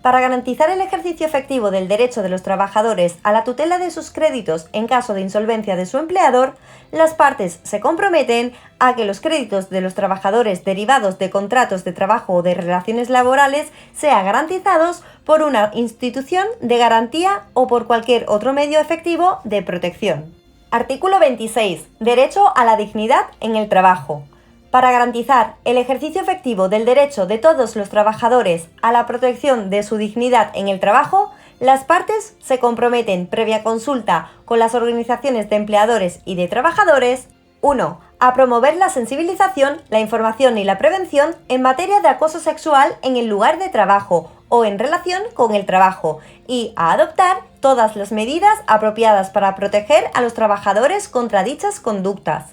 Para garantizar el ejercicio efectivo del derecho de los trabajadores a la tutela de sus créditos en caso de insolvencia de su empleador, las partes se comprometen a que los créditos de los trabajadores derivados de contratos de trabajo o de relaciones laborales sean garantizados por una institución de garantía o por cualquier otro medio efectivo de protección. Artículo 26. Derecho a la dignidad en el trabajo. Para garantizar el ejercicio efectivo del derecho de todos los trabajadores a la protección de su dignidad en el trabajo, las partes se comprometen, previa consulta con las organizaciones de empleadores y de trabajadores, 1. A promover la sensibilización, la información y la prevención en materia de acoso sexual en el lugar de trabajo o en relación con el trabajo y a adoptar todas las medidas apropiadas para proteger a los trabajadores contra dichas conductas.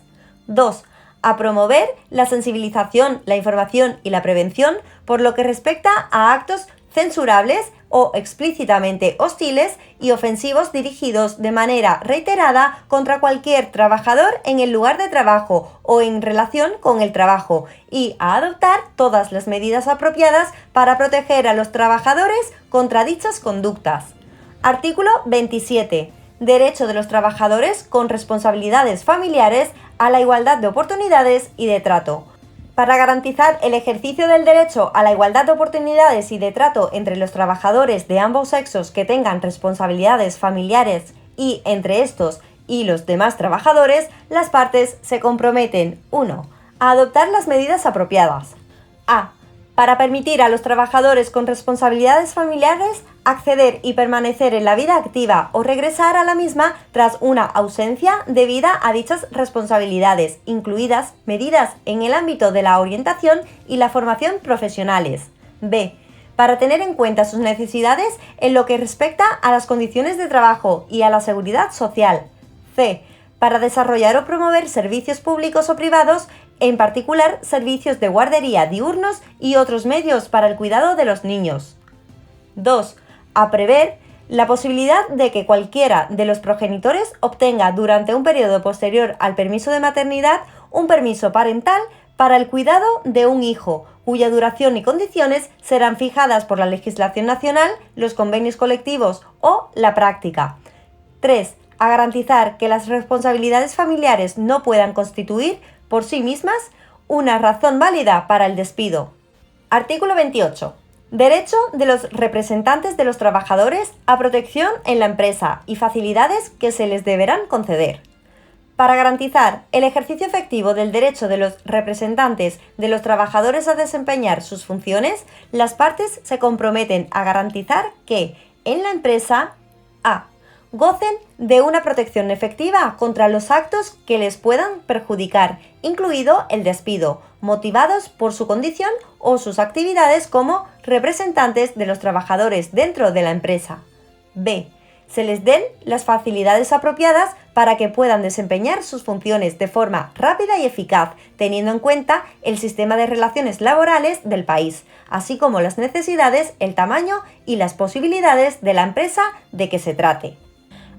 2. A promover la sensibilización, la información y la prevención por lo que respecta a actos censurables o explícitamente hostiles y ofensivos dirigidos de manera reiterada contra cualquier trabajador en el lugar de trabajo o en relación con el trabajo y a adoptar todas las medidas apropiadas para proteger a los trabajadores contra dichas conductas. Artículo 27. Derecho de los trabajadores con responsabilidades familiares a la igualdad de oportunidades y de trato. Para garantizar el ejercicio del derecho a la igualdad de oportunidades y de trato entre los trabajadores de ambos sexos que tengan responsabilidades familiares y entre estos y los demás trabajadores, las partes se comprometen 1. A adoptar las medidas apropiadas. A. Para permitir a los trabajadores con responsabilidades familiares acceder y permanecer en la vida activa o regresar a la misma tras una ausencia debida a dichas responsabilidades, incluidas medidas en el ámbito de la orientación y la formación profesionales. B. Para tener en cuenta sus necesidades en lo que respecta a las condiciones de trabajo y a la seguridad social. C. Para desarrollar o promover servicios públicos o privados, en particular servicios de guardería diurnos y otros medios para el cuidado de los niños. 2. A prever la posibilidad de que cualquiera de los progenitores obtenga durante un periodo posterior al permiso de maternidad un permiso parental para el cuidado de un hijo, cuya duración y condiciones serán fijadas por la legislación nacional, los convenios colectivos o la práctica. 3. A garantizar que las responsabilidades familiares no puedan constituir por sí mismas una razón válida para el despido. Artículo 28. Derecho de los representantes de los trabajadores a protección en la empresa y facilidades que se les deberán conceder. Para garantizar el ejercicio efectivo del derecho de los representantes de los trabajadores a desempeñar sus funciones, las partes se comprometen a garantizar que, en la empresa, a. Gocen de una protección efectiva contra los actos que les puedan perjudicar, incluido el despido, motivados por su condición o sus actividades como representantes de los trabajadores dentro de la empresa. B. Se les den las facilidades apropiadas para que puedan desempeñar sus funciones de forma rápida y eficaz, teniendo en cuenta el sistema de relaciones laborales del país, así como las necesidades, el tamaño y las posibilidades de la empresa de que se trate.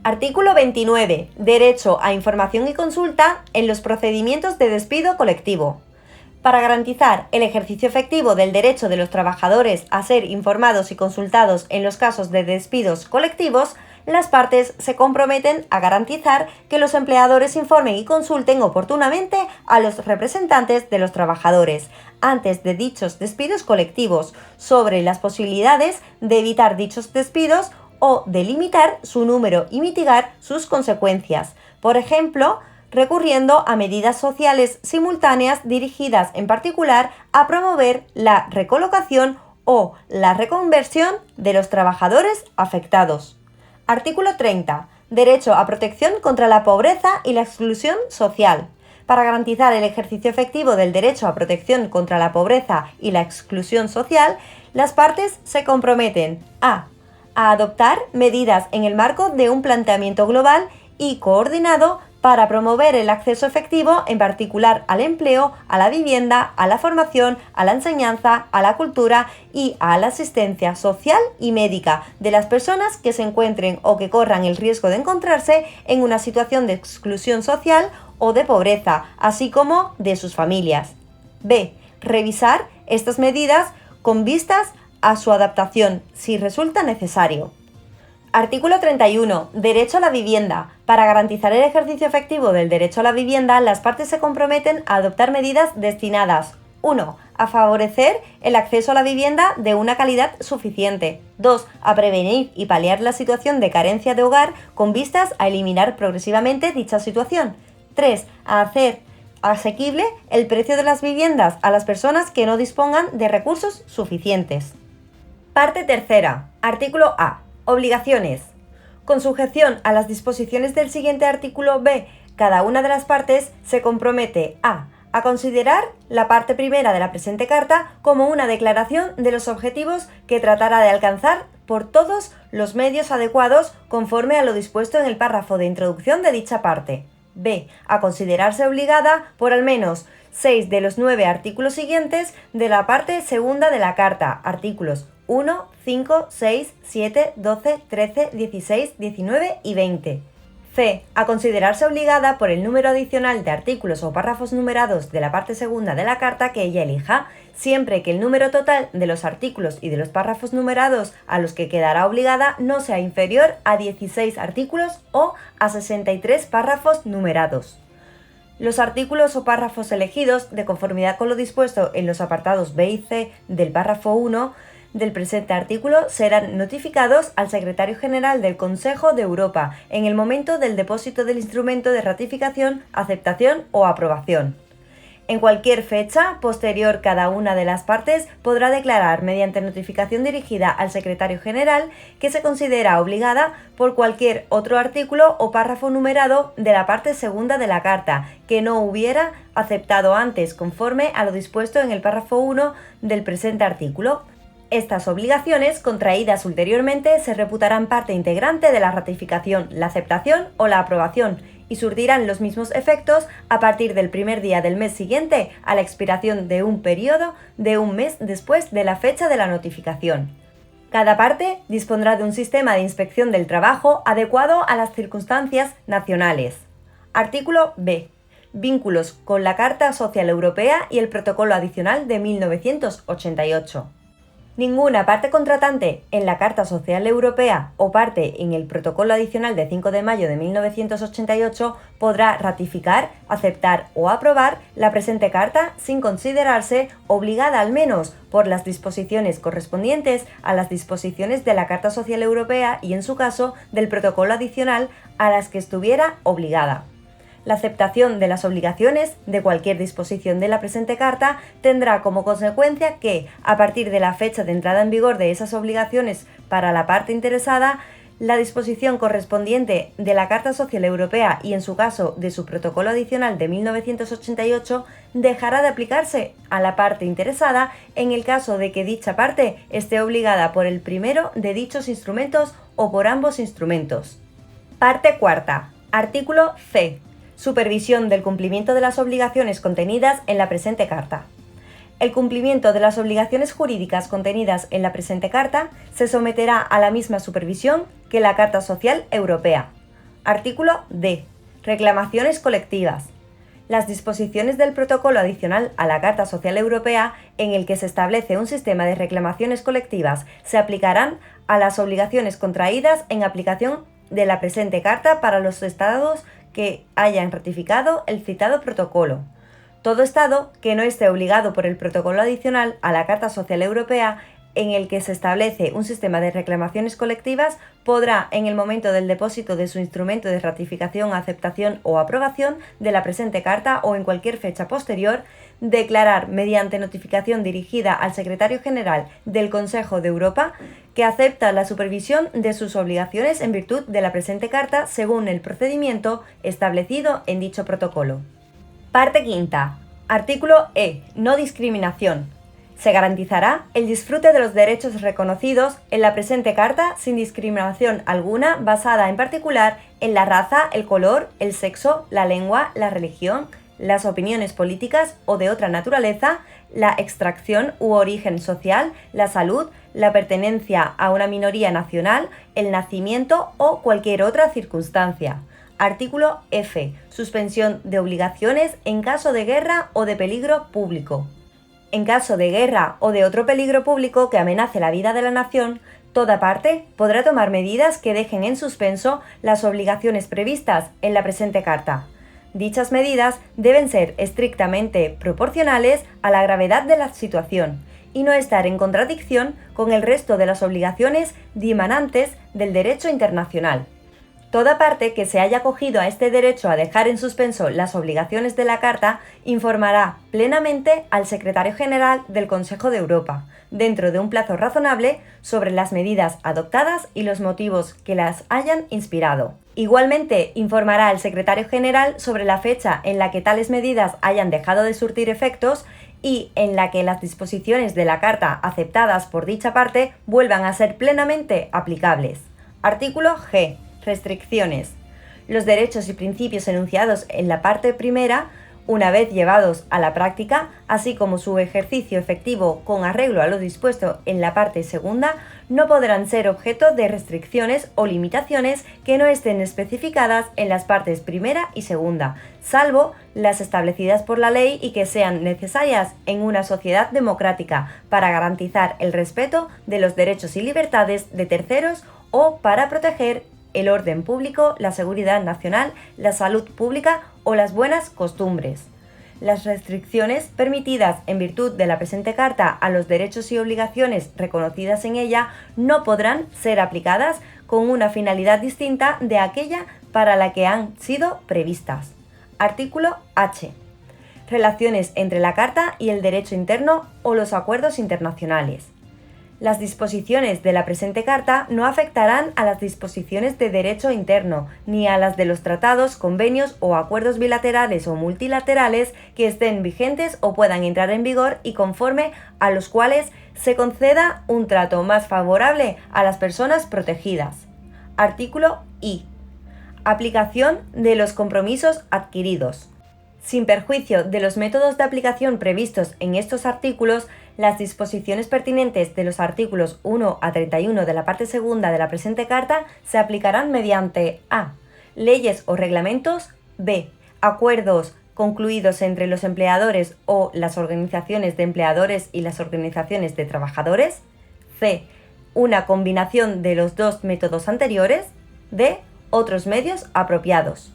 Artículo 29. Derecho a información y consulta en los procedimientos de despido colectivo. Para garantizar el ejercicio efectivo del derecho de los trabajadores a ser informados y consultados en los casos de despidos colectivos, las partes se comprometen a garantizar que los empleadores informen y consulten oportunamente a los representantes de los trabajadores, antes de dichos despidos colectivos, sobre las posibilidades de evitar dichos despidos o de limitar su número y mitigar sus consecuencias. Por ejemplo, recurriendo a medidas sociales simultáneas dirigidas en particular a promover la recolocación o la reconversión de los trabajadores afectados. Artículo 30. Derecho a protección contra la pobreza y la exclusión social. Para garantizar el ejercicio efectivo del derecho a protección contra la pobreza y la exclusión social, las partes se comprometen a adoptar medidas en el marco de un planteamiento global y coordinado para promover el acceso efectivo, en particular al empleo, a la vivienda, a la formación, a la enseñanza, a la cultura y a la asistencia social y médica de las personas que se encuentren o que corran el riesgo de encontrarse en una situación de exclusión social o de pobreza, así como de sus familias. B. Revisar estas medidas con vistas a su adaptación, si resulta necesario. Artículo 31. Derecho a la vivienda. Para garantizar el ejercicio efectivo del derecho a la vivienda, las partes se comprometen a adoptar medidas destinadas 1. A favorecer el acceso a la vivienda de una calidad suficiente. 2. A prevenir y paliar la situación de carencia de hogar con vistas a eliminar progresivamente dicha situación. 3. A hacer asequible el precio de las viviendas a las personas que no dispongan de recursos suficientes. Parte tercera. Artículo A. Obligaciones. Con sujeción a las disposiciones del siguiente artículo B, Cada una de las partes se compromete a considerar la parte primera de la presente carta como una declaración de los objetivos que tratará de alcanzar por todos los medios adecuados conforme a lo dispuesto en el párrafo de introducción de dicha parte. B. A considerarse obligada por al menos 6 de los 9 artículos siguientes de la parte segunda de la carta, artículos 1, 5, 6, 7, 12, 13, 16, 19 y 20. C. A considerarse obligada por el número adicional de artículos o párrafos numerados de la parte segunda de la carta que ella elija, siempre que el número total de los artículos y de los párrafos numerados a los que quedará obligada no sea inferior a 16 artículos o a 63 párrafos numerados. Los artículos o párrafos elegidos, de conformidad con lo dispuesto en los apartados B y C del párrafo 1, del presente artículo serán notificados al Secretario General del Consejo de Europa en el momento del depósito del instrumento de ratificación, aceptación o aprobación. En cualquier fecha posterior, cada una de las partes podrá declarar mediante notificación dirigida al Secretario General que se considera obligada por cualquier otro artículo o párrafo numerado de la parte segunda de la carta que no hubiera aceptado antes conforme a lo dispuesto en el párrafo 1 del presente artículo. Estas obligaciones contraídas ulteriormente se reputarán parte integrante de la ratificación, la aceptación o la aprobación y surtirán los mismos efectos a partir del primer día del mes siguiente a la expiración de un periodo de un mes después de la fecha de la notificación. Cada parte dispondrá de un sistema de inspección del trabajo adecuado a las circunstancias nacionales. Artículo B. Vínculos con la Carta Social Europea y el Protocolo Adicional de 1988. Ninguna parte contratante en la Carta Social Europea o parte en el Protocolo Adicional de 5 de mayo de 1988 podrá ratificar, aceptar o aprobar la presente carta sin considerarse obligada al menos por las disposiciones correspondientes a las disposiciones de la Carta Social Europea y, en su caso, del Protocolo Adicional a las que estuviera obligada. La aceptación de las obligaciones de cualquier disposición de la presente carta tendrá como consecuencia que, a partir de la fecha de entrada en vigor de esas obligaciones para la parte interesada, la disposición correspondiente de la Carta Social Europea y, en su caso, de su Protocolo Adicional de 1988 dejará de aplicarse a la parte interesada en el caso de que dicha parte esté obligada por el primero de dichos instrumentos o por ambos instrumentos. Parte cuarta. Artículo C. Supervisión del cumplimiento de las obligaciones contenidas en la presente carta. El cumplimiento de las obligaciones jurídicas contenidas en la presente carta se someterá a la misma supervisión que la Carta Social Europea. Artículo D. Reclamaciones colectivas. Las disposiciones del protocolo adicional a la Carta Social Europea, en el que se establece un sistema de reclamaciones colectivas, se aplicarán a las obligaciones contraídas en aplicación de la presente carta para los estados que hayan ratificado el citado protocolo. Todo Estado que no esté obligado por el protocolo adicional a la Carta Social Europea, en el que se establece un sistema de reclamaciones colectivas, podrá, en el momento del depósito de su instrumento de ratificación, aceptación o aprobación de la presente carta o en cualquier fecha posterior, declarar mediante notificación dirigida al Secretario General del Consejo de Europa que acepta la supervisión de sus obligaciones en virtud de la presente carta según el procedimiento establecido en dicho protocolo. Parte quinta. Artículo E. No discriminación. Se garantizará el disfrute de los derechos reconocidos en la presente carta sin discriminación alguna basada en particular en la raza, el color, el sexo, la lengua, la religión, las opiniones políticas o de otra naturaleza, la extracción u origen social, la salud, la pertenencia a una minoría nacional, el nacimiento o cualquier otra circunstancia. Artículo F. Suspensión de obligaciones en caso de guerra o de peligro público. En caso de guerra o de otro peligro público que amenace la vida de la nación, toda parte podrá tomar medidas que dejen en suspenso las obligaciones previstas en la presente carta. Dichas medidas deben ser estrictamente proporcionales a la gravedad de la situación y no estar en contradicción con el resto de las obligaciones dimanantes del derecho internacional. Toda parte que se haya acogido a este derecho a dejar en suspenso las obligaciones de la Carta informará plenamente al Secretario General del Consejo de Europa, dentro de un plazo razonable, sobre las medidas adoptadas y los motivos que las hayan inspirado. Igualmente, informará al Secretario General sobre la fecha en la que tales medidas hayan dejado de surtir efectos y en la que las disposiciones de la Carta aceptadas por dicha parte vuelvan a ser plenamente aplicables. Artículo G. Restricciones. Los derechos y principios enunciados en la parte primera, una vez llevados a la práctica, así como su ejercicio efectivo con arreglo a lo dispuesto en la parte segunda, no podrán ser objeto de restricciones o limitaciones que no estén especificadas en las partes primera y segunda, salvo las establecidas por la ley y que sean necesarias en una sociedad democrática para garantizar el respeto de los derechos y libertades de terceros o para proteger el orden público, la seguridad nacional, la salud pública o las buenas costumbres. Las restricciones permitidas en virtud de la presente Carta a los derechos y obligaciones reconocidas en ella no podrán ser aplicadas con una finalidad distinta de aquella para la que han sido previstas. Artículo H. Relaciones entre la Carta y el derecho interno o los acuerdos internacionales. Las disposiciones de la presente Carta no afectarán a las disposiciones de derecho interno, ni a las de los tratados, convenios o acuerdos bilaterales o multilaterales que estén vigentes o puedan entrar en vigor y conforme a los cuales se conceda un trato más favorable a las personas protegidas. Artículo I. Aplicación de los compromisos adquiridos. Sin perjuicio de los métodos de aplicación previstos en estos artículos, las disposiciones pertinentes de los artículos 1 a 31 de la parte segunda de la presente Carta se aplicarán mediante a. Leyes o reglamentos, b. Acuerdos concluidos entre los empleadores o las organizaciones de empleadores y las organizaciones de trabajadores, c. Una combinación de los dos métodos anteriores, d. Otros medios apropiados.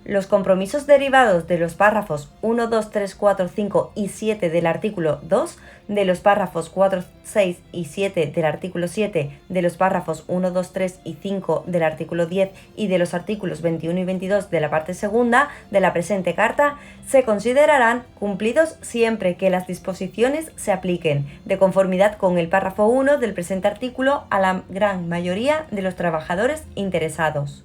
Los compromisos derivados de los párrafos 1, 2, 3, 4, 5 y 7 del artículo 2, de los párrafos 4, 6 y 7 del artículo 7, de los párrafos 1, 2, 3 y 5 del artículo 10 y de los artículos 21 y 22 de la parte segunda de la presente Carta, se considerarán cumplidos siempre que las disposiciones se apliquen, de conformidad con el párrafo 1 del presente artículo, a la gran mayoría de los trabajadores interesados.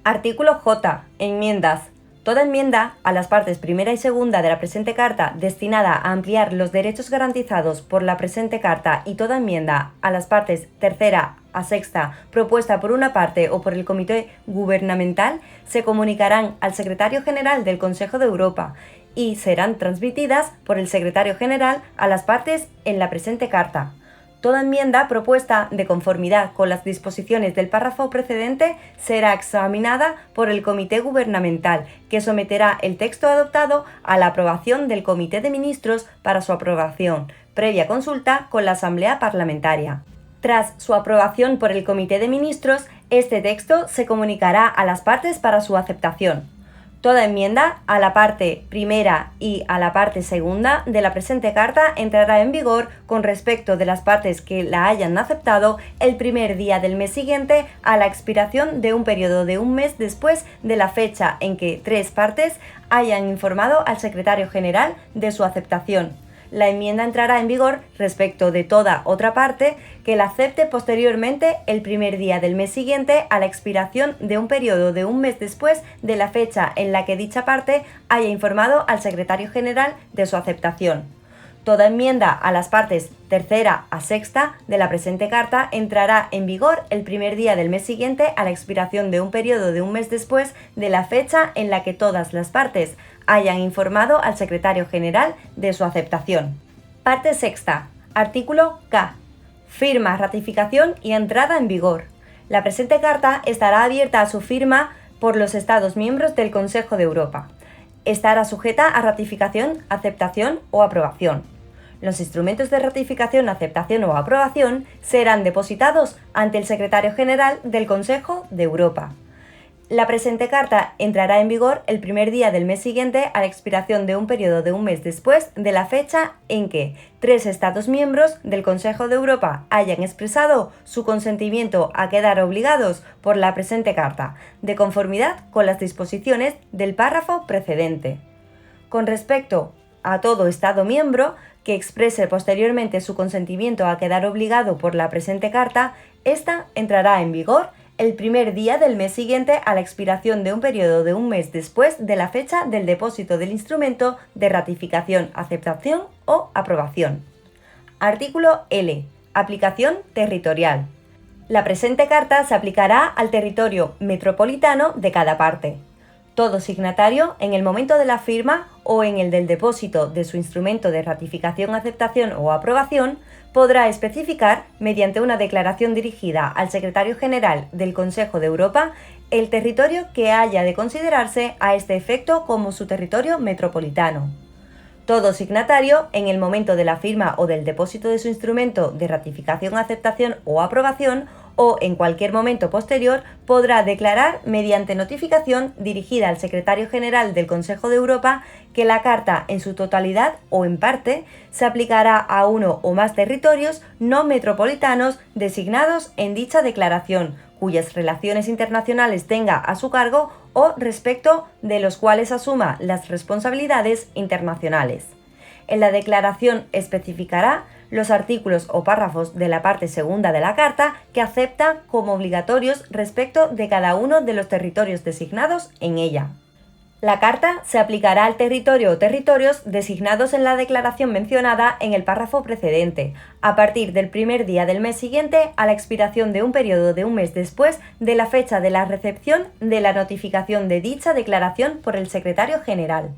Artículo J. Enmiendas. Toda enmienda a las partes primera y segunda de la presente Carta destinada a ampliar los derechos garantizados por la presente Carta y toda enmienda a las partes tercera a sexta propuesta por una parte o por el Comité Gubernamental se comunicarán al Secretario General del Consejo de Europa y serán transmitidas por el Secretario General a las partes en la presente Carta. Toda enmienda propuesta de conformidad con las disposiciones del párrafo precedente será examinada por el Comité Gubernamental, que someterá el texto adoptado a la aprobación del Comité de Ministros para su aprobación, previa consulta con la Asamblea Parlamentaria. Tras su aprobación por el Comité de Ministros, este texto se comunicará a las partes para su aceptación. Toda enmienda a la parte primera y a la parte segunda de la presente Carta entrará en vigor con respecto de las partes que la hayan aceptado el primer día del mes siguiente a la expiración de un periodo de un mes después de la fecha en que tres partes hayan informado al Secretario General de su aceptación. La enmienda entrará en vigor respecto de toda otra parte que la acepte posteriormente el primer día del mes siguiente a la expiración de un periodo de un mes después de la fecha en la que dicha parte haya informado al Secretario General de su aceptación. Toda enmienda a las partes tercera a sexta de la presente Carta entrará en vigor el primer día del mes siguiente a la expiración de un periodo de un mes después de la fecha en la que todas las partes hayan informado al Secretario General de su aceptación. Parte sexta. Artículo K. Firma, ratificación y entrada en vigor. La presente Carta estará abierta a su firma por los Estados miembros del Consejo de Europa. Estará sujeta a ratificación, aceptación o aprobación. Los instrumentos de ratificación, aceptación o aprobación serán depositados ante el Secretario General del Consejo de Europa. La presente carta entrará en vigor el primer día del mes siguiente a la expiración de un periodo de un mes después de la fecha en que 3 Estados miembros del Consejo de Europa hayan expresado su consentimiento a quedar obligados por la presente carta, de conformidad con las disposiciones del párrafo precedente. Con respecto a todo Estado miembro que exprese posteriormente su consentimiento a quedar obligado por la presente carta, esta entrará en vigor el primer día del mes siguiente a la expiración de un periodo de un mes después de la fecha del depósito del instrumento de ratificación, aceptación o aprobación. Artículo L. Aplicación territorial. La presente carta se aplicará al territorio metropolitano de cada parte. Todo signatario, en el momento de la firma o en el del depósito de su instrumento de ratificación, aceptación o aprobación, podrá especificar, mediante una declaración dirigida al Secretario General del Consejo de Europa, el territorio que haya de considerarse a este efecto como su territorio metropolitano. Todo signatario, en el momento de la firma o del depósito de su instrumento de ratificación, aceptación o aprobación, o en cualquier momento posterior, podrá declarar mediante notificación dirigida al Secretario General del Consejo de Europa que la Carta en su totalidad o en parte se aplicará a uno o más territorios no metropolitanos designados en dicha declaración, cuyas relaciones internacionales tenga a su cargo o respecto de los cuales asuma las responsabilidades internacionales. En la declaración especificará los artículos o párrafos de la parte segunda de la Carta que acepta como obligatorios respecto de cada uno de los territorios designados en ella. La Carta se aplicará al territorio o territorios designados en la declaración mencionada en el párrafo precedente, a partir del primer día del mes siguiente a la expiración de un periodo de un mes después de la fecha de la recepción de la notificación de dicha declaración por el Secretario General.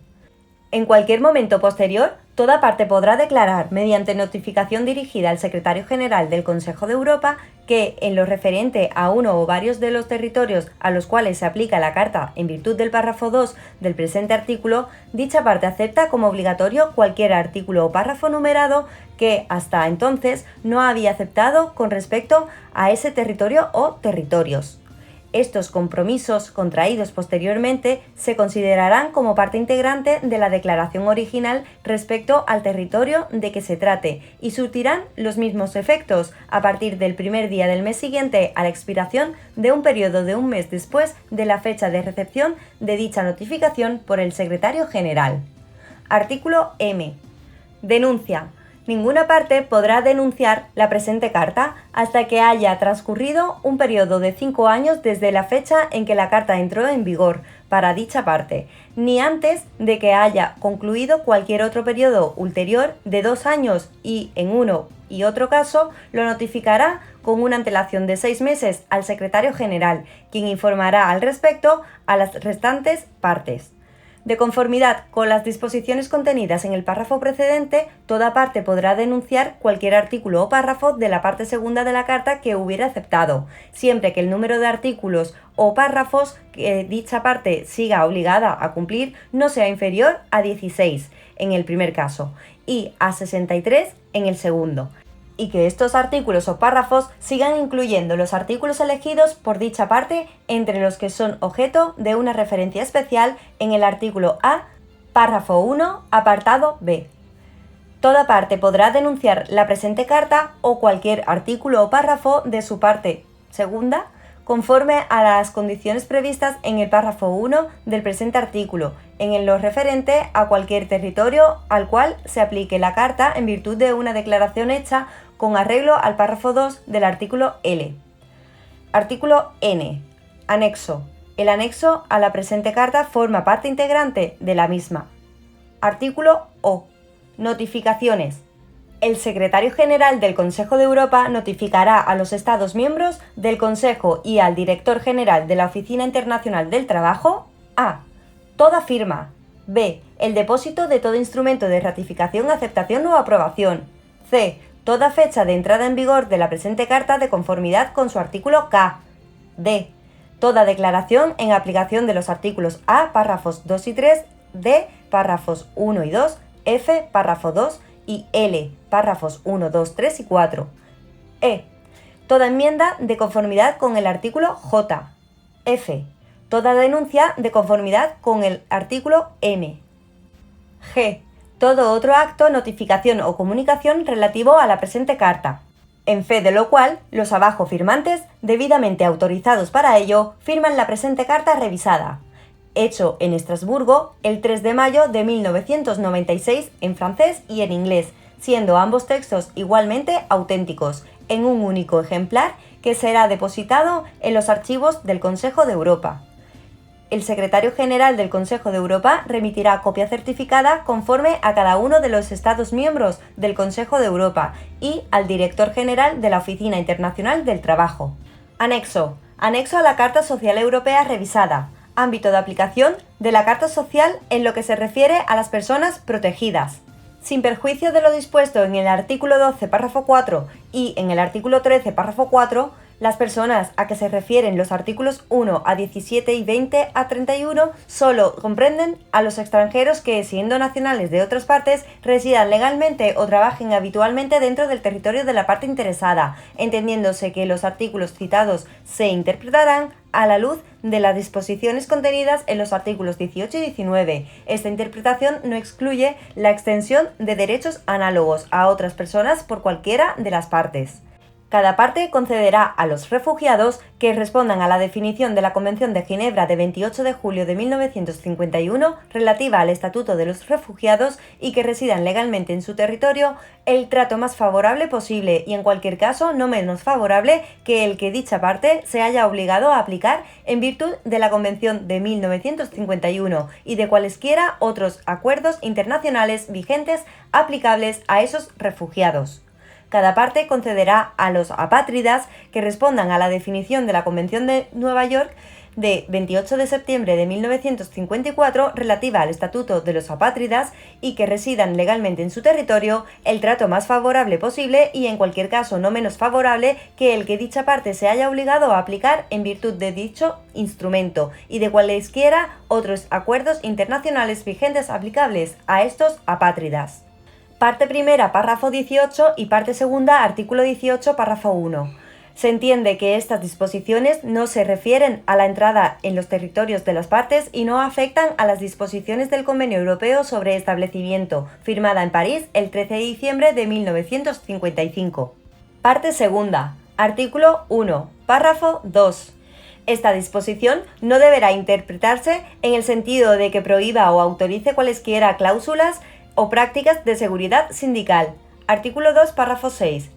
En cualquier momento posterior, toda parte podrá declarar, mediante notificación dirigida al Secretario General del Consejo de Europa, que, en lo referente a uno o varios de los territorios a los cuales se aplica la Carta en virtud del párrafo 2 del presente artículo, dicha parte acepta como obligatorio cualquier artículo o párrafo numerado que, hasta entonces, no había aceptado con respecto a ese territorio o territorios. Estos compromisos contraídos posteriormente se considerarán como parte integrante de la declaración original respecto al territorio de que se trate y surtirán los mismos efectos a partir del primer día del mes siguiente a la expiración de un periodo de un mes después de la fecha de recepción de dicha notificación por el Secretario General. Artículo M. Denuncia. Ninguna parte podrá denunciar la presente Carta hasta que haya transcurrido un periodo de 5 años desde la fecha en que la Carta entró en vigor para dicha parte, ni antes de que haya concluido cualquier otro periodo ulterior de 2 años y, en uno y otro caso, lo notificará con una antelación de 6 meses al Secretario General, quien informará al respecto a las restantes partes. De conformidad con las disposiciones contenidas en el párrafo precedente, toda parte podrá denunciar cualquier artículo o párrafo de la parte segunda de la Carta que hubiera aceptado, siempre que el número de artículos o párrafos que dicha parte siga obligada a cumplir no sea inferior a 16 en el primer caso y a 63 en el segundo, y que estos artículos o párrafos sigan incluyendo los artículos elegidos por dicha parte entre los que son objeto de una referencia especial en el artículo A, párrafo 1, apartado B. Toda parte podrá denunciar la presente Carta o cualquier artículo o párrafo de su parte segunda conforme a las condiciones previstas en el párrafo 1 del presente artículo, en lo referente a cualquier territorio al cual se aplique la Carta en virtud de una declaración hecha con arreglo al párrafo 2 del artículo L. Artículo N. Anexo. El anexo a la presente Carta forma parte integrante de la misma. Artículo O. Notificaciones. El Secretario General del Consejo de Europa notificará a los Estados miembros del Consejo y al Director General de la Oficina Internacional del Trabajo a. Toda firma. b. El depósito de todo instrumento de ratificación, aceptación o aprobación. c. Toda fecha de entrada en vigor de la presente Carta de conformidad con su artículo K. d. Toda declaración en aplicación de los artículos A, párrafos 2 y 3, d. Párrafos 1 y 2, f. Párrafo 2 y L, párrafos 1, 2, 3 y 4. E. Toda enmienda de conformidad con el artículo J. F. toda denuncia de conformidad con el artículo M. G. Todo otro acto, notificación o comunicación relativo a la presente carta, en fe de lo cual los abajo firmantes, debidamente autorizados para ello, firman la presente carta revisada, hecho en Estrasburgo el 3 de mayo de 1996 en francés y en inglés, siendo ambos textos igualmente auténticos, en un único ejemplar que será depositado en los archivos del Consejo de Europa. El secretario general del Consejo de Europa remitirá copia certificada conforme a cada uno de los Estados miembros del Consejo de Europa y al director general de la Oficina Internacional del Trabajo. Anexo. Anexo a la Carta Social Europea revisada. Ámbito de aplicación de la Carta Social en lo que se refiere a las personas protegidas. Sin perjuicio de lo dispuesto en el artículo 12, párrafo 4 y en el artículo 13, párrafo 4, las personas a que se refieren los artículos 1 a 17 y 20 a 31 solo comprenden a los extranjeros que, siendo nacionales de otras partes, residan legalmente o trabajen habitualmente dentro del territorio de la parte interesada, entendiéndose que los artículos citados se interpretarán a la luz de las disposiciones contenidas en los artículos 18 y 19. Esta interpretación no excluye la extensión de derechos análogos a otras personas por cualquiera de las partes. Cada parte concederá a los refugiados que respondan a la definición de la Convención de Ginebra de 28 de julio de 1951 relativa al Estatuto de los Refugiados y que residan legalmente en su territorio el trato más favorable posible y en cualquier caso no menos favorable que el que dicha parte se haya obligado a aplicar en virtud de la Convención de 1951 y de cualesquiera otros acuerdos internacionales vigentes aplicables a esos refugiados. Cada parte concederá a los apátridas que respondan a la definición de la Convención de Nueva York de 28 de septiembre de 1954 relativa al Estatuto de los Apátridas y que residan legalmente en su territorio el trato más favorable posible y en cualquier caso no menos favorable que el que dicha parte se haya obligado a aplicar en virtud de dicho instrumento y de cualesquiera otros acuerdos internacionales vigentes aplicables a estos apátridas. Parte primera, párrafo 18 y parte segunda, artículo 18, párrafo 1. Se entiende que estas disposiciones no se refieren a la entrada en los territorios de las partes y no afectan a las disposiciones del Convenio Europeo sobre Establecimiento, firmada en París el 13 de diciembre de 1955. Parte segunda, artículo 1, párrafo 2. Esta disposición no deberá interpretarse en el sentido de que prohíba o autorice cualesquiera cláusulas o prácticas de seguridad sindical. Artículo 2, párrafo 6.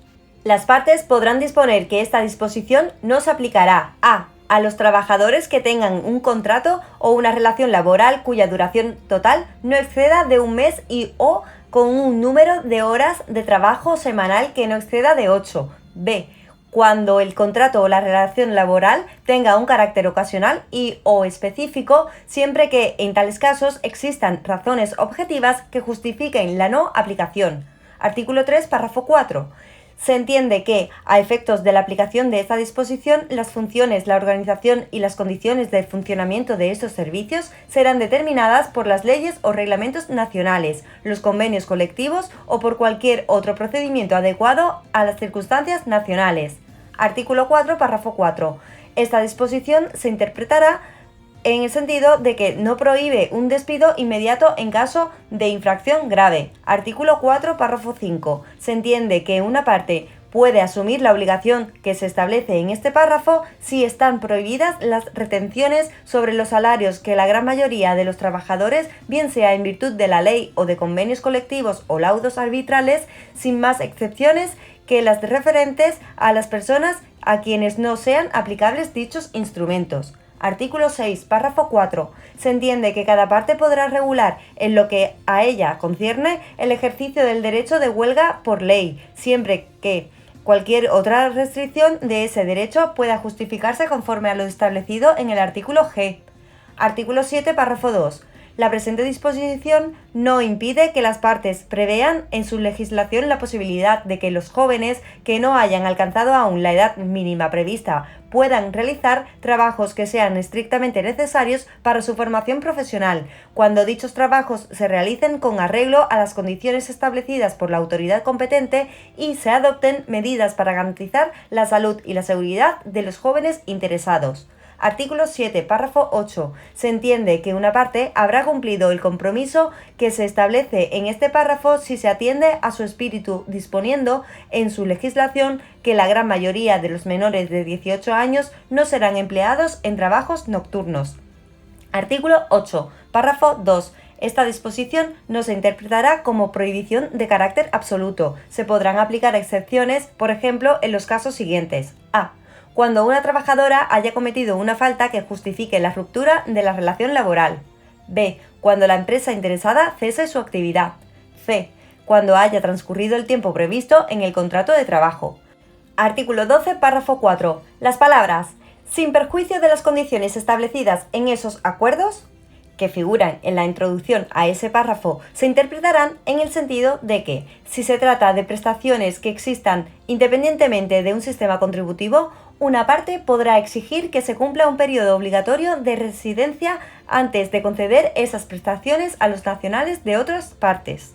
Las partes podrán disponer que esta disposición no se aplicará a los trabajadores que tengan un contrato o una relación laboral cuya duración total no exceda de un mes y/o con un número de horas de trabajo semanal que no exceda de 8. B. Cuando el contrato o la relación laboral tenga un carácter ocasional y/o específico, siempre que en tales casos existan razones objetivas que justifiquen la no aplicación. Artículo 3, párrafo 4. Se entiende que, a efectos de la aplicación de esta disposición, las funciones, la organización y las condiciones de funcionamiento de estos servicios serán determinadas por las leyes o reglamentos nacionales, los convenios colectivos o por cualquier otro procedimiento adecuado a las circunstancias nacionales. Artículo 4, párrafo 4. Esta disposición se interpretará en el sentido de que no prohíbe un despido inmediato en caso de infracción grave. Artículo 4, párrafo 5. Se entiende que una parte puede asumir la obligación que se establece en este párrafo si están prohibidas las retenciones sobre los salarios que la gran mayoría de los trabajadores, bien sea en virtud de la ley o de convenios colectivos o laudos arbitrales, sin más excepciones que las referentes a las personas a quienes no sean aplicables dichos instrumentos. Artículo 6, párrafo 4. Se entiende que cada parte podrá regular en lo que a ella concierne el ejercicio del derecho de huelga por ley, siempre que cualquier otra restricción de ese derecho pueda justificarse conforme a lo establecido en el artículo G. Artículo 7, párrafo 2. La presente disposición no impide que las partes prevean en su legislación la posibilidad de que los jóvenes que no hayan alcanzado aún la edad mínima prevista puedan realizar trabajos que sean estrictamente necesarios para su formación profesional, cuando dichos trabajos se realicen con arreglo a las condiciones establecidas por la autoridad competente y se adopten medidas para garantizar la salud y la seguridad de los jóvenes interesados. Artículo 7, párrafo 8. Se entiende que una parte habrá cumplido el compromiso que se establece en este párrafo si se atiende a su espíritu, disponiendo en su legislación que la gran mayoría de los menores de 18 años no serán empleados en trabajos nocturnos. Artículo 8, párrafo 2. Esta disposición no se interpretará como prohibición de carácter absoluto. Se podrán aplicar excepciones, por ejemplo, en los casos siguientes. A. Cuando una trabajadora haya cometido una falta que justifique la ruptura de la relación laboral. B. Cuando la empresa interesada cese su actividad. C. Cuando haya transcurrido el tiempo previsto en el contrato de trabajo. Artículo 12, párrafo 4. Las palabras «sin perjuicio de las condiciones establecidas en esos acuerdos», que figuran en la introducción a ese párrafo, se interpretarán en el sentido de que, si se trata de prestaciones que existan independientemente de un sistema contributivo, una parte podrá exigir que se cumpla un periodo obligatorio de residencia antes de conceder esas prestaciones a los nacionales de otras partes.